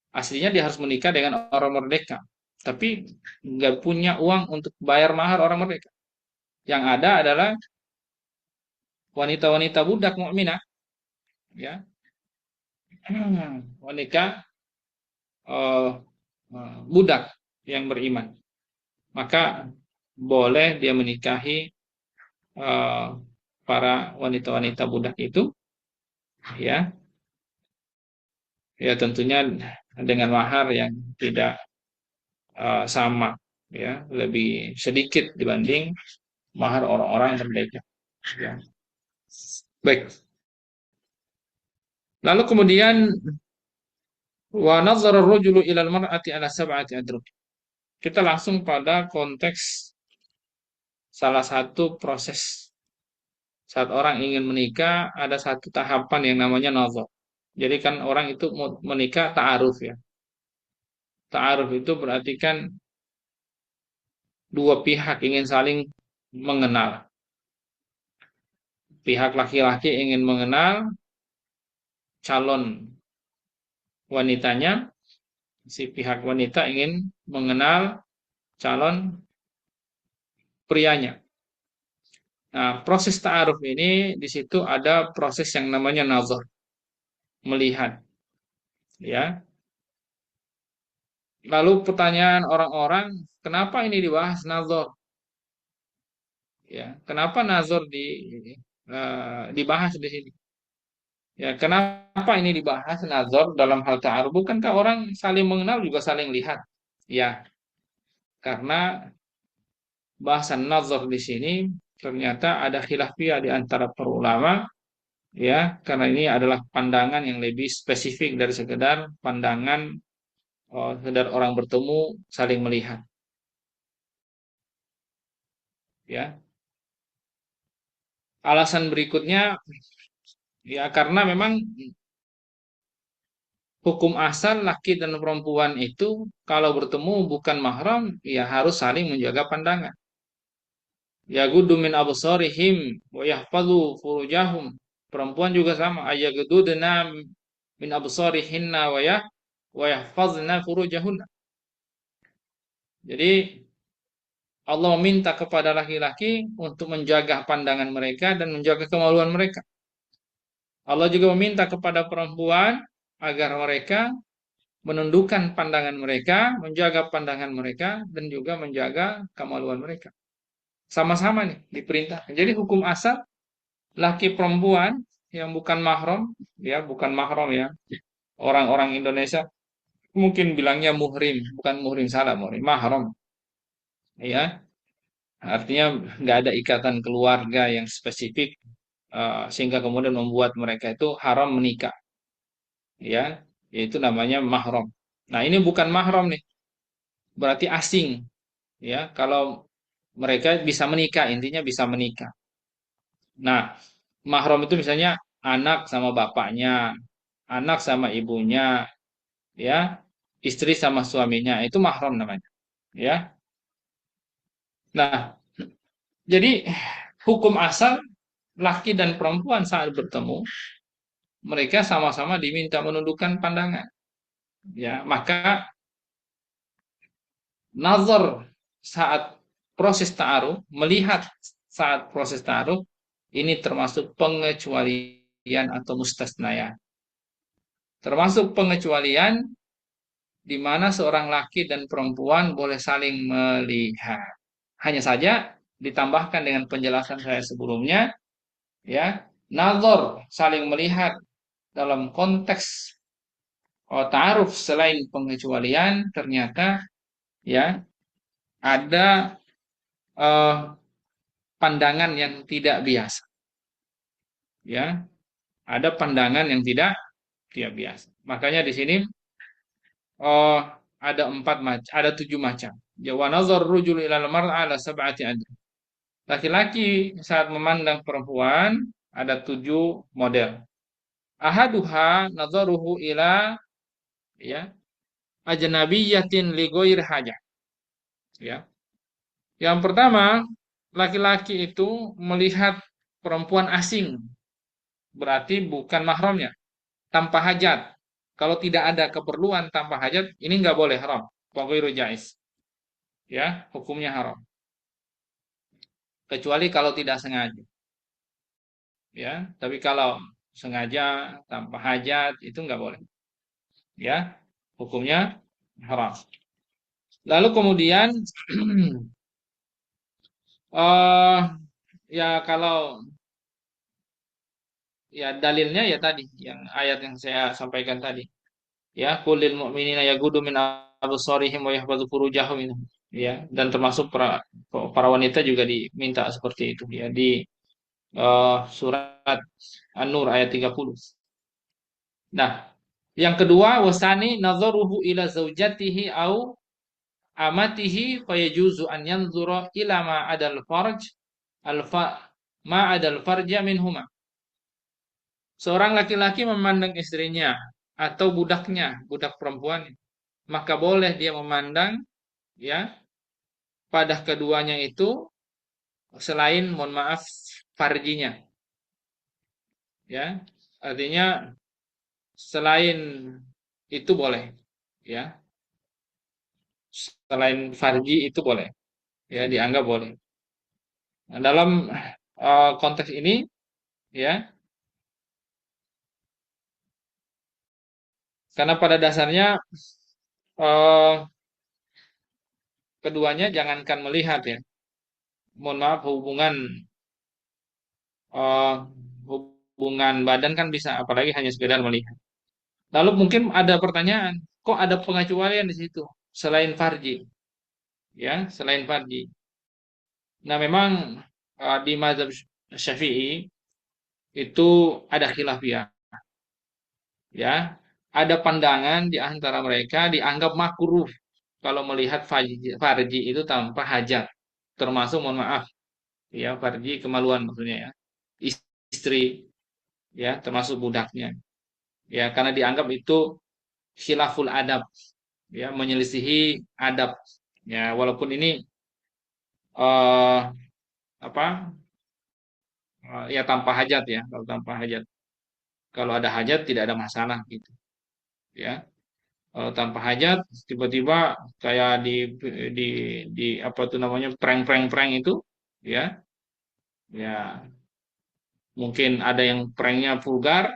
[SPEAKER 2] Aslinya dia harus menikah dengan orang merdeka, tapi nggak punya uang untuk bayar mahar orang merdeka. Yang ada adalah wanita-wanita budak mukminah, ya, wanita eh, budak yang beriman. Maka boleh dia menikahi eh, para wanita-wanita budak itu, ya, ya tentunya dengan mahar yang tidak sama, ya, lebih sedikit dibanding mahar orang-orang yang merdeka. Ya. Baik. Lalu kemudian wa nazara ar-rajulu ila al-mar'ati ala sab'ati adrub. Kita langsung pada konteks salah satu proses saat orang ingin menikah ada satu tahapan yang namanya nazar. Jadi kan orang itu menikah ta'aruf ya. Ta'aruf itu berarti kan dua pihak ingin saling mengenal. Pihak laki-laki ingin mengenal calon wanitanya, si pihak wanita ingin mengenal calon prianya. Nah, proses ta'aruf ini di situ ada proses yang namanya nazar, melihat, ya. Lalu pertanyaan orang-orang, kenapa ini dibahas nazar? Ya, kenapa nazar dibahas di sini? Ya, kenapa ini dibahas nazar dalam hal ta'aruf? Bukankah orang saling mengenal juga saling lihat? Ya, karena bahasan nazar di sini ternyata ada khilafiyah di antara para ulama, ya, karena ini adalah pandangan yang lebih spesifik dari sekedar pandangan sekedar orang bertemu saling melihat, ya. Alasan berikutnya, ya, karena memang hukum asal laki dan perempuan itu kalau bertemu bukan mahram ya harus saling menjaga pandangan. Yaghuddu min absarihim wa yahfazu furujahum. Perempuan juga sama, ayaghududna min absarihinna wa yahfazna furujahunna. Jadi Allah meminta kepada laki-laki untuk menjaga pandangan mereka dan menjaga kemaluan mereka. Allah juga meminta kepada perempuan agar mereka menundukkan pandangan mereka, menjaga pandangan mereka, dan juga menjaga kemaluan mereka. Sama-sama nih diperintahkan. Jadi hukum asal laki perempuan yang bukan mahram, ya bukan mahram ya. Orang-orang Indonesia mungkin bilangnya muhrim, bukan muhrim, salah, muhrim, mahram. Ya, artinya nggak ada ikatan keluarga yang spesifik sehingga kemudian membuat mereka itu haram menikah, ya, yaitu namanya mahram. Nah, ini bukan mahram nih, berarti asing, ya. Kalau mereka bisa menikah, intinya bisa menikah. Nah, mahram itu misalnya anak sama bapaknya, anak sama ibunya, ya, istri sama suaminya, itu mahram namanya, ya. Nah, jadi hukum asal laki dan perempuan saat bertemu, mereka sama-sama diminta menundukkan pandangan, ya. Maka nazar saat proses ta'aruf, melihat saat proses ta'aruf, ini termasuk pengecualian atau mustasnaya. Termasuk pengecualian di mana seorang laki dan perempuan boleh saling melihat. Hanya saja ditambahkan dengan penjelasan saya sebelumnya, ya, nazar saling melihat dalam konteks ta'aruf selain pengecualian ternyata, ya, ada eh, pandangan yang tidak biasa, ya, ada pandangan yang tidak biasa. Makanya di sini oh, ada ada 7 macam. Jawa nazar rujul ilal mar'a ala sab'ati adr. Laki-laki saat memandang perempuan ada 7 model. Ahaduha nazaruhu ila, ya, ajnabiyatin li ghairi hajah. Ya. Yang pertama, laki-laki itu melihat perempuan asing, berarti bukan mahramnya, tanpa hajat. Kalau tidak ada keperluan tanpa hajat, ini nggak boleh, haram. Ghairu jais. Ya, hukumnya haram. Kecuali kalau tidak sengaja. Ya, tapi kalau sengaja tanpa hajat itu nggak boleh. Ya, hukumnya haram. Lalu kemudian ya kalau Ya dalilnya ya tadi yang ayat yang saya sampaikan tadi. Ya, kulil mu'minina yaghuddu min absarihim wa yahfazu furujahum itu. Ya, dan termasuk para wanita juga diminta seperti itu ya di surat An-Nur ayat 30. Nah, yang kedua wasani nadharuhu ila zaujatihi au amatihi fayajuzu an yanzura ila ma adal farj alfa ma adal farja minhuma. Seorang laki-laki memandang istrinya atau budaknya, budak perempuan, maka boleh dia memandang ya pada keduanya itu selain mohon maaf farjinya ya. Artinya selain itu boleh ya. Selain farji itu boleh ya dianggap boleh. Nah, dalam konteks ini ya karena pada dasarnya eh, keduanya jangankan melihat ya. Mohon maaf eh, hubungan badan kan bisa apalagi hanya sekedar melihat. Lalu mungkin ada pertanyaan, kok ada pengecualian di situ selain farji ya, selain farji. Nah, memang di mazhab Syafi'i itu ada khilafiyah ya. Ada pandangan di antara mereka dianggap makruh kalau melihat farji itu tanpa hajat. Termasuk mohon maaf ya farji kemaluan maksudnya ya. Istri ya termasuk budaknya. Ya karena dianggap itu khilaful adab ya menyelisihi adab. Ya walaupun ini eh apa ya tanpa hajat ya kalau tanpa hajat. Kalau ada hajat tidak ada masalah gitu ya. Kalau tanpa hajat tiba-tiba kayak di di apa tuh namanya prank itu ya ya mungkin ada yang pranknya vulgar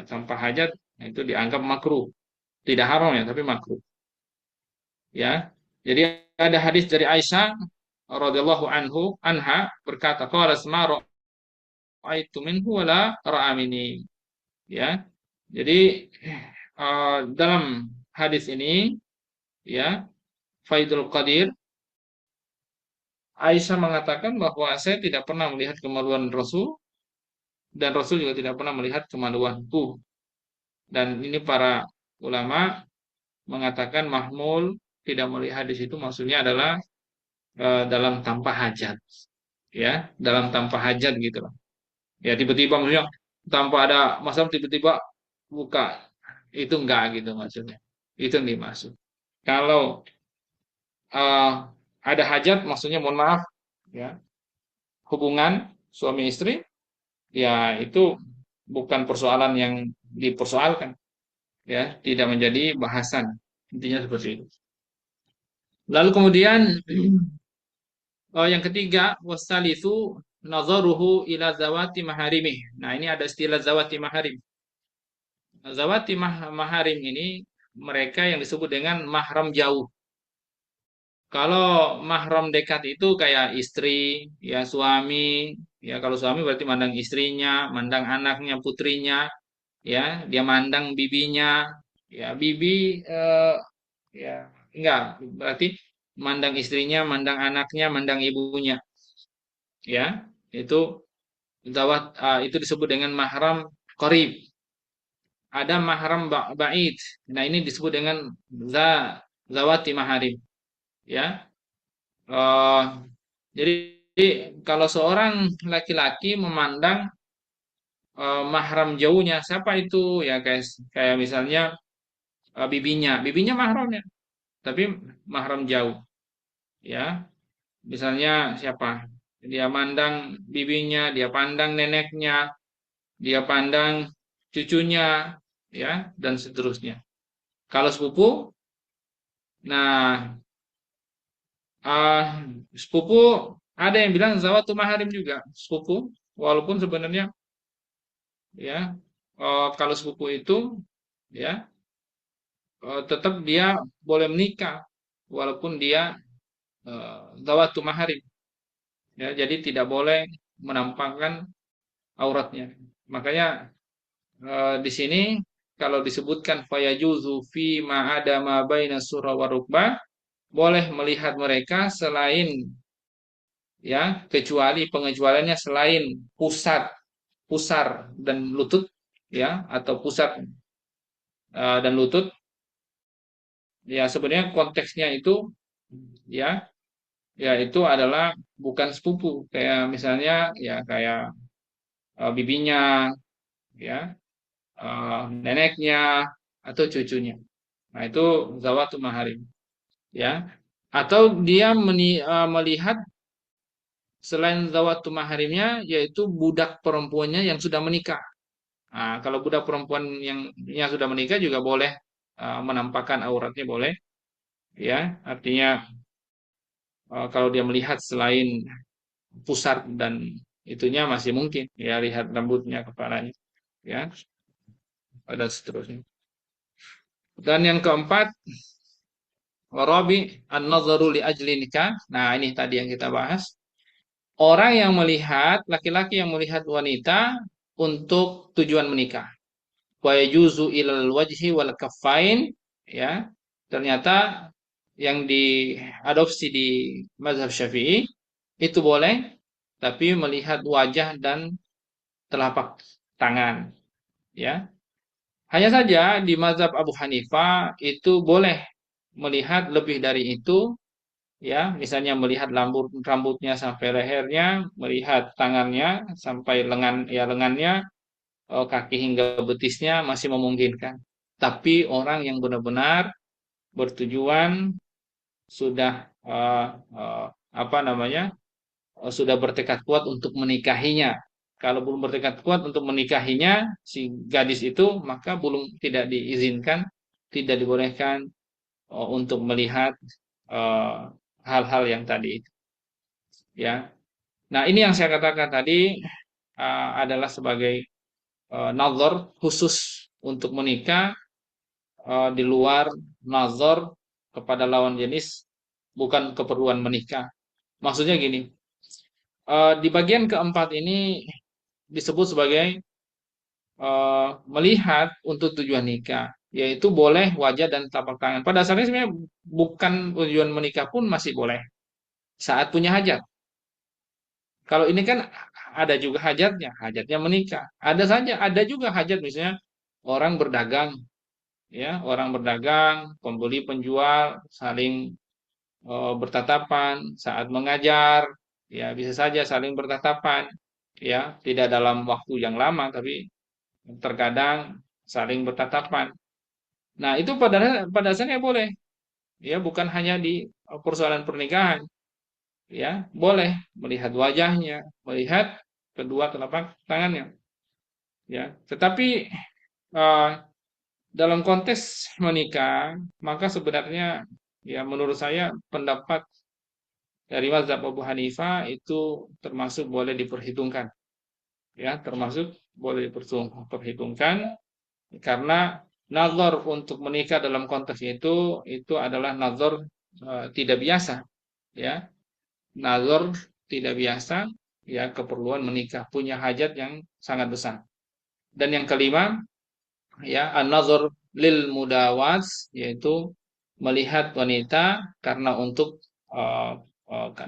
[SPEAKER 2] tanpa hajat itu dianggap makruh tidak haram ya tapi makruh ya jadi ada hadis dari Aisyah radhiyallahu anha berkata qala asma ra'aitu minhu wala ra'amini ya jadi dalam hadis ini ya Faidul Qadir Aisyah mengatakan bahwa saya tidak pernah melihat kemaluan Rasul dan Rasul juga tidak pernah melihat kemaluanku. Dan ini para ulama mengatakan mahmul tidak melihat di situ maksudnya adalah dalam tanpa hajat, ya, dalam tanpa hajat gitu loh. Ya tiba-tiba maksudnya tanpa ada masalah tiba-tiba buka itu enggak gitu maksudnya. Itu yang dimaksud. Kalau eh, ada hajat maksudnya mohon maaf ya hubungan suami istri ya itu bukan persoalan yang dipersoalkan ya tidak menjadi bahasan intinya seperti itu lalu kemudian yang ketiga wasalisu nazaruhu ila zawati maharimih nah ini ada istilah zawati maharim maharim ini mereka yang disebut dengan mahram jauh kalau mahram dekat itu kayak istri ya suami ya kalau suami berarti mandang istrinya mandang anaknya putrinya ya dia mandang bibinya ya bibi eh, ya enggak berarti mandang istrinya mandang anaknya mandang ibunya ya itu itu disebut dengan mahram qarib ada mahram ba'id nah ini disebut dengan zawati maharim ya Eh, jadi kalau seorang laki-laki memandang mahram jauhnya siapa itu ya guys kayak misalnya bibinya mahramnya tapi mahram jauh ya misalnya siapa dia mandang bibinya dia pandang neneknya dia pandang cucunya ya dan seterusnya kalau sepupu nah sepupu ada yang bilang zawatu maharim juga sepupu walaupun sebenarnya ya kalau sepupu itu ya tetap dia boleh menikah walaupun dia zawatu maharim ya jadi tidak boleh menampakkan auratnya Makanya di sini kalau disebutkan fayajuzu fi ma ada ma baina surah wa rukbah, boleh melihat mereka selain, ya, kecuali pengecualiannya selain pusat pusar dan lutut, ya, atau pusat dan lutut, ya sebenarnya konteksnya itu, ya, ya itu adalah bukan sepupu, kayak misalnya ya kayak bibinya, ya, neneknya atau cucunya. Nah, itu zawatul maharim, ya. Atau dia melihat selain zawatul maharimnya, yaitu budak perempuannya yang sudah menikah. Nah, kalau budak perempuan yang sudah menikah juga boleh menampakkan auratnya, boleh, ya. Artinya kalau dia melihat selain pusar dan itunya masih mungkin, ya, lihat rambutnya, kepalanya, ya, dan seterusnya. Dan yang keempat, warabi an-nazaru li ajli nikah. Nah, ini tadi yang kita bahas. Orang yang melihat, laki-laki yang melihat wanita untuk tujuan menikah. Wa yajuzu ilal wajhi wal kaffain, ya. Ternyata yang diadopsi di mazhab Syafi'i itu boleh, tapi melihat wajah dan telapak tangan, ya. Hanya saja di mazhab Abu Hanifah itu boleh melihat lebih dari itu, ya, misalnya melihat rambutnya sampai lehernya, melihat tangannya sampai lengannya, kaki hingga betisnya masih memungkinkan. Tapi orang yang benar-benar bertujuan sudah apa namanya, sudah bertekad kuat untuk menikahinya. Kalau belum bertekad kuat untuk menikahinya si gadis itu, maka belum, tidak diizinkan, tidak dibolehkan untuk melihat eh, hal-hal yang tadi itu, ya. Nah, ini yang saya katakan tadi adalah sebagai nazar khusus untuk menikah, di luar nazar kepada lawan jenis, bukan keperluan menikah. Maksudnya gini, di bagian keempat ini disebut sebagai melihat untuk tujuan nikah, yaitu boleh wajah dan telapak tangan. Pada dasarnya sebenarnya bukan tujuan menikah pun masih boleh saat punya hajat. Kalau ini kan ada juga hajatnya, hajatnya menikah. Ada saja, ada juga hajat misalnya orang berdagang, ya, orang berdagang, pembeli penjual saling bertatapan saat mengajar, ya bisa saja saling bertatapan, ya, tidak dalam waktu yang lama, tapi terkadang saling bertatapan. Nah, itu pada dasarnya boleh, ya, bukan hanya di persoalan pernikahan, ya, boleh melihat wajahnya, melihat kedua telapak tangannya, ya. Tetapi eh, dalam konteks menikah, maka sebenarnya, ya, menurut saya pendapat dari mazhab Abu Hanifah itu termasuk boleh diperhitungkan, ya, termasuk boleh diperhitungkan, karena nazar untuk menikah dalam konteks itu adalah nazar tidak biasa, ya, nazar tidak biasa, ya, keperluan menikah, punya hajat yang sangat besar. Dan yang kelima, ya, an-nazar lil mudawats, yaitu melihat wanita karena untuk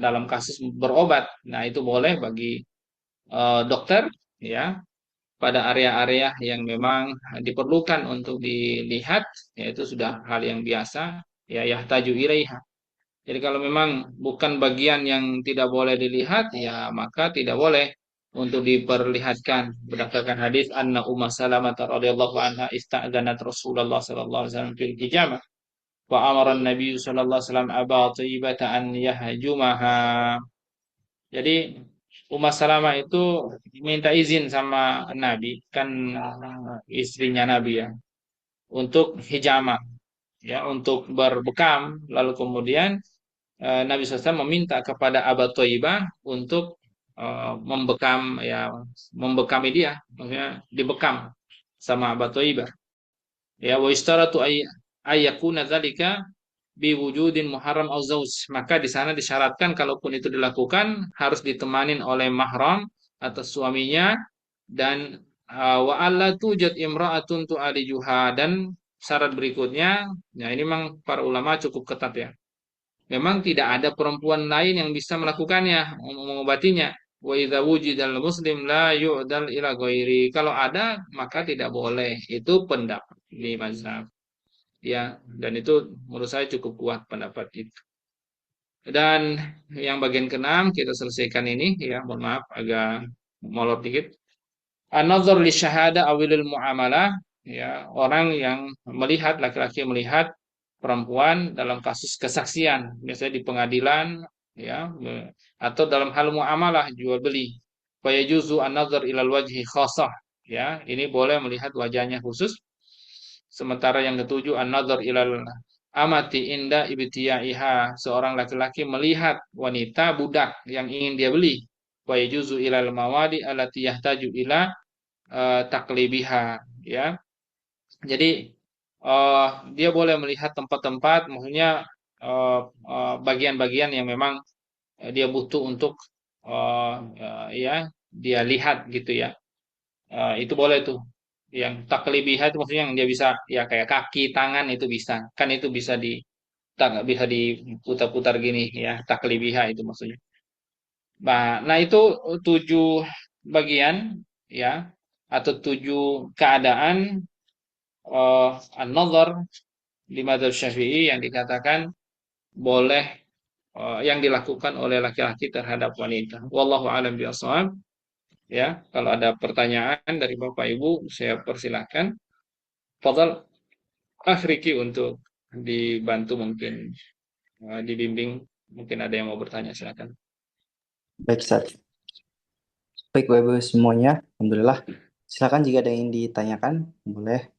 [SPEAKER 2] dalam kasus berobat. Nah, itu boleh bagi dokter, ya, pada area-area yang memang diperlukan untuk dilihat, yaitu sudah hal yang biasa, ya, yahtaju ilaiha. Jadi kalau memang bukan bagian yang tidak boleh dilihat, ya maka tidak boleh untuk diperlihatkan. Berdasarkan hadis anna Ummu Salamah radhiyallahu anha ista'dzanat Rasulullah sallallahu alaihi wasallam fil hijamah wa amara an-nabiy sallallahu alaihi wasallam Aba Thayyibah an yahjumaha. Jadi Ummu Salamah itu minta izin sama Nabi, kan istrinya Nabi, ya, untuk hijamah, ya, untuk berbekam. Lalu kemudian Nabi SAW meminta kepada Abu Thayyibah untuk membekam, ya, membekami dia, maksudnya dibekam sama Abu Thayyibah, ya. Wa istaratu ayyakuna dzalika biwujudin muharram au zauj, maka di sana disyaratkan kalaupun itu dilakukan harus ditemanin oleh mahram atau suaminya dan Wa alla tujad imra'atun tu'alijuha, dan syarat berikutnya, ya ini memang para ulama cukup ketat ya. Memang tidak ada perempuan lain yang bisa melakukannya, mengobatinya. Wa idza wujidal muslim la yu'dal ila ghairi. Kalau ada maka tidak boleh. Itu pendapat di mazhab. Ya, dan itu menurut saya cukup kuat pendapat itu. Dan yang bagian keenam kita selesaikan ini ya, mohon maaf agak molor dikit. An-nazar li syahada awilil muamalah, ya, orang yang melihat, laki-laki melihat perempuan dalam kasus kesaksian, biasanya di pengadilan, ya, atau dalam hal muamalah jual beli. Fa yajuzu an-nazar ilal wajhi khassah, ya, ini boleh melihat wajahnya khusus. Sementara yang ketujuh an-nazar ilal amati inda ibtiyaiha, seorang laki-laki melihat wanita budak yang ingin dia beli. Wa yajuzu ilal mawadi allati yahtaju ila taklibiha, ya. Jadi dia boleh melihat tempat-tempat, maksudnya bagian-bagian yang memang dia butuh untuk ya dia lihat gitu ya. Itu boleh tuh. Yang taklibiha itu maksudnya yang dia bisa ya kayak kaki, tangan itu bisa. Kan itu bisa di bisa diputar-putar gini ya, taklibiha itu maksudnya. Nah, itu tujuh bagian ya, atau tujuh keadaan an-nazar di madzhab Syafi'i yang dikatakan boleh yang dilakukan oleh laki-laki terhadap wanita. Wallahu a'lam bishawab. Ya, kalau ada pertanyaan dari Bapak Ibu, saya persilahkan. Fadal Riki untuk dibantu mungkin dibimbing. Mungkin ada yang mau bertanya, silakan.
[SPEAKER 1] Baik, Ustaz. Baik, Bapak Ibu semuanya. Alhamdulillah. Silakan jika ada yang ingin ditanyakan, boleh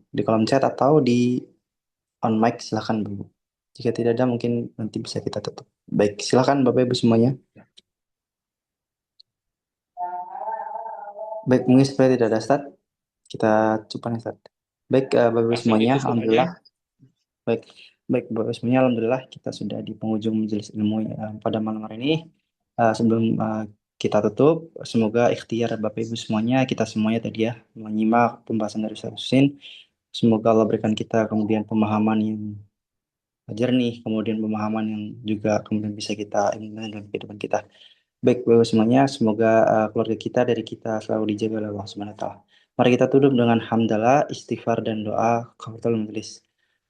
[SPEAKER 1] di kolom chat atau di on mic, silakan Bapak Ibu. Jika tidak ada, mungkin nanti bisa kita tutup. Baik, silakan Bapak Ibu semuanya. Baik, mungkin supaya tidak ada Ustaz, kita cukupkan Ustaz. Baik, Bapak Ibu
[SPEAKER 2] Langsung
[SPEAKER 1] semuanya,
[SPEAKER 2] ditutup aja.
[SPEAKER 1] Alhamdulillah. Baik, baik Bapak Ibu semuanya, Alhamdulillah kita sudah di penghujung majelis ilmu pada malam hari ini. Sebelum kita tutup, semoga ikhtiar Bapak Ibu semuanya, kita semuanya tadi ya, menyimak pembahasan dari Ustaz Husin. Semoga Allah berikan kita kemudian pemahaman yang jernih, kemudian pemahaman yang juga kemudian bisa kita implementasikan dalam kehidupan kita. Baik, Bapak semuanya, semoga keluarga kita dari kita selalu dijaga oleh Allah Subhanahu wa taala. Mari kita tutup dengan hamdalah, istighfar dan doa kafaratul majelis.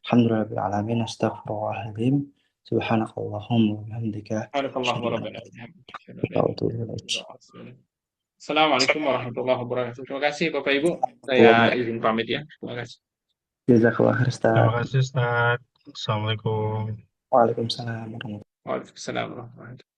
[SPEAKER 1] Alhamdulillahirabbil alamin, astaghfirullahaladzim. Subhanakallahumma wa bihamdika,
[SPEAKER 2] Barakallahu
[SPEAKER 1] asyhadu an la
[SPEAKER 2] rabbana.
[SPEAKER 1] ilaha illa anta, astaghfiruka wa atubu ilaik.
[SPEAKER 2] Assalamualaikum warahmatullahi wabarakatuh. Terima kasih Bapak Ibu. Saya
[SPEAKER 1] Warahmatullahi wabarakatuh.
[SPEAKER 2] izin pamit ya. Terima kasih.
[SPEAKER 1] Jazakallah khair,
[SPEAKER 3] Terima
[SPEAKER 1] Ustaz.
[SPEAKER 3] kasih, Ustaz. Assalamualaikum.
[SPEAKER 1] Waalaikumsalam warahmatullahi wabarakatuh.
[SPEAKER 2] Waalaikumsalam warahmatullahi wabarakatuh.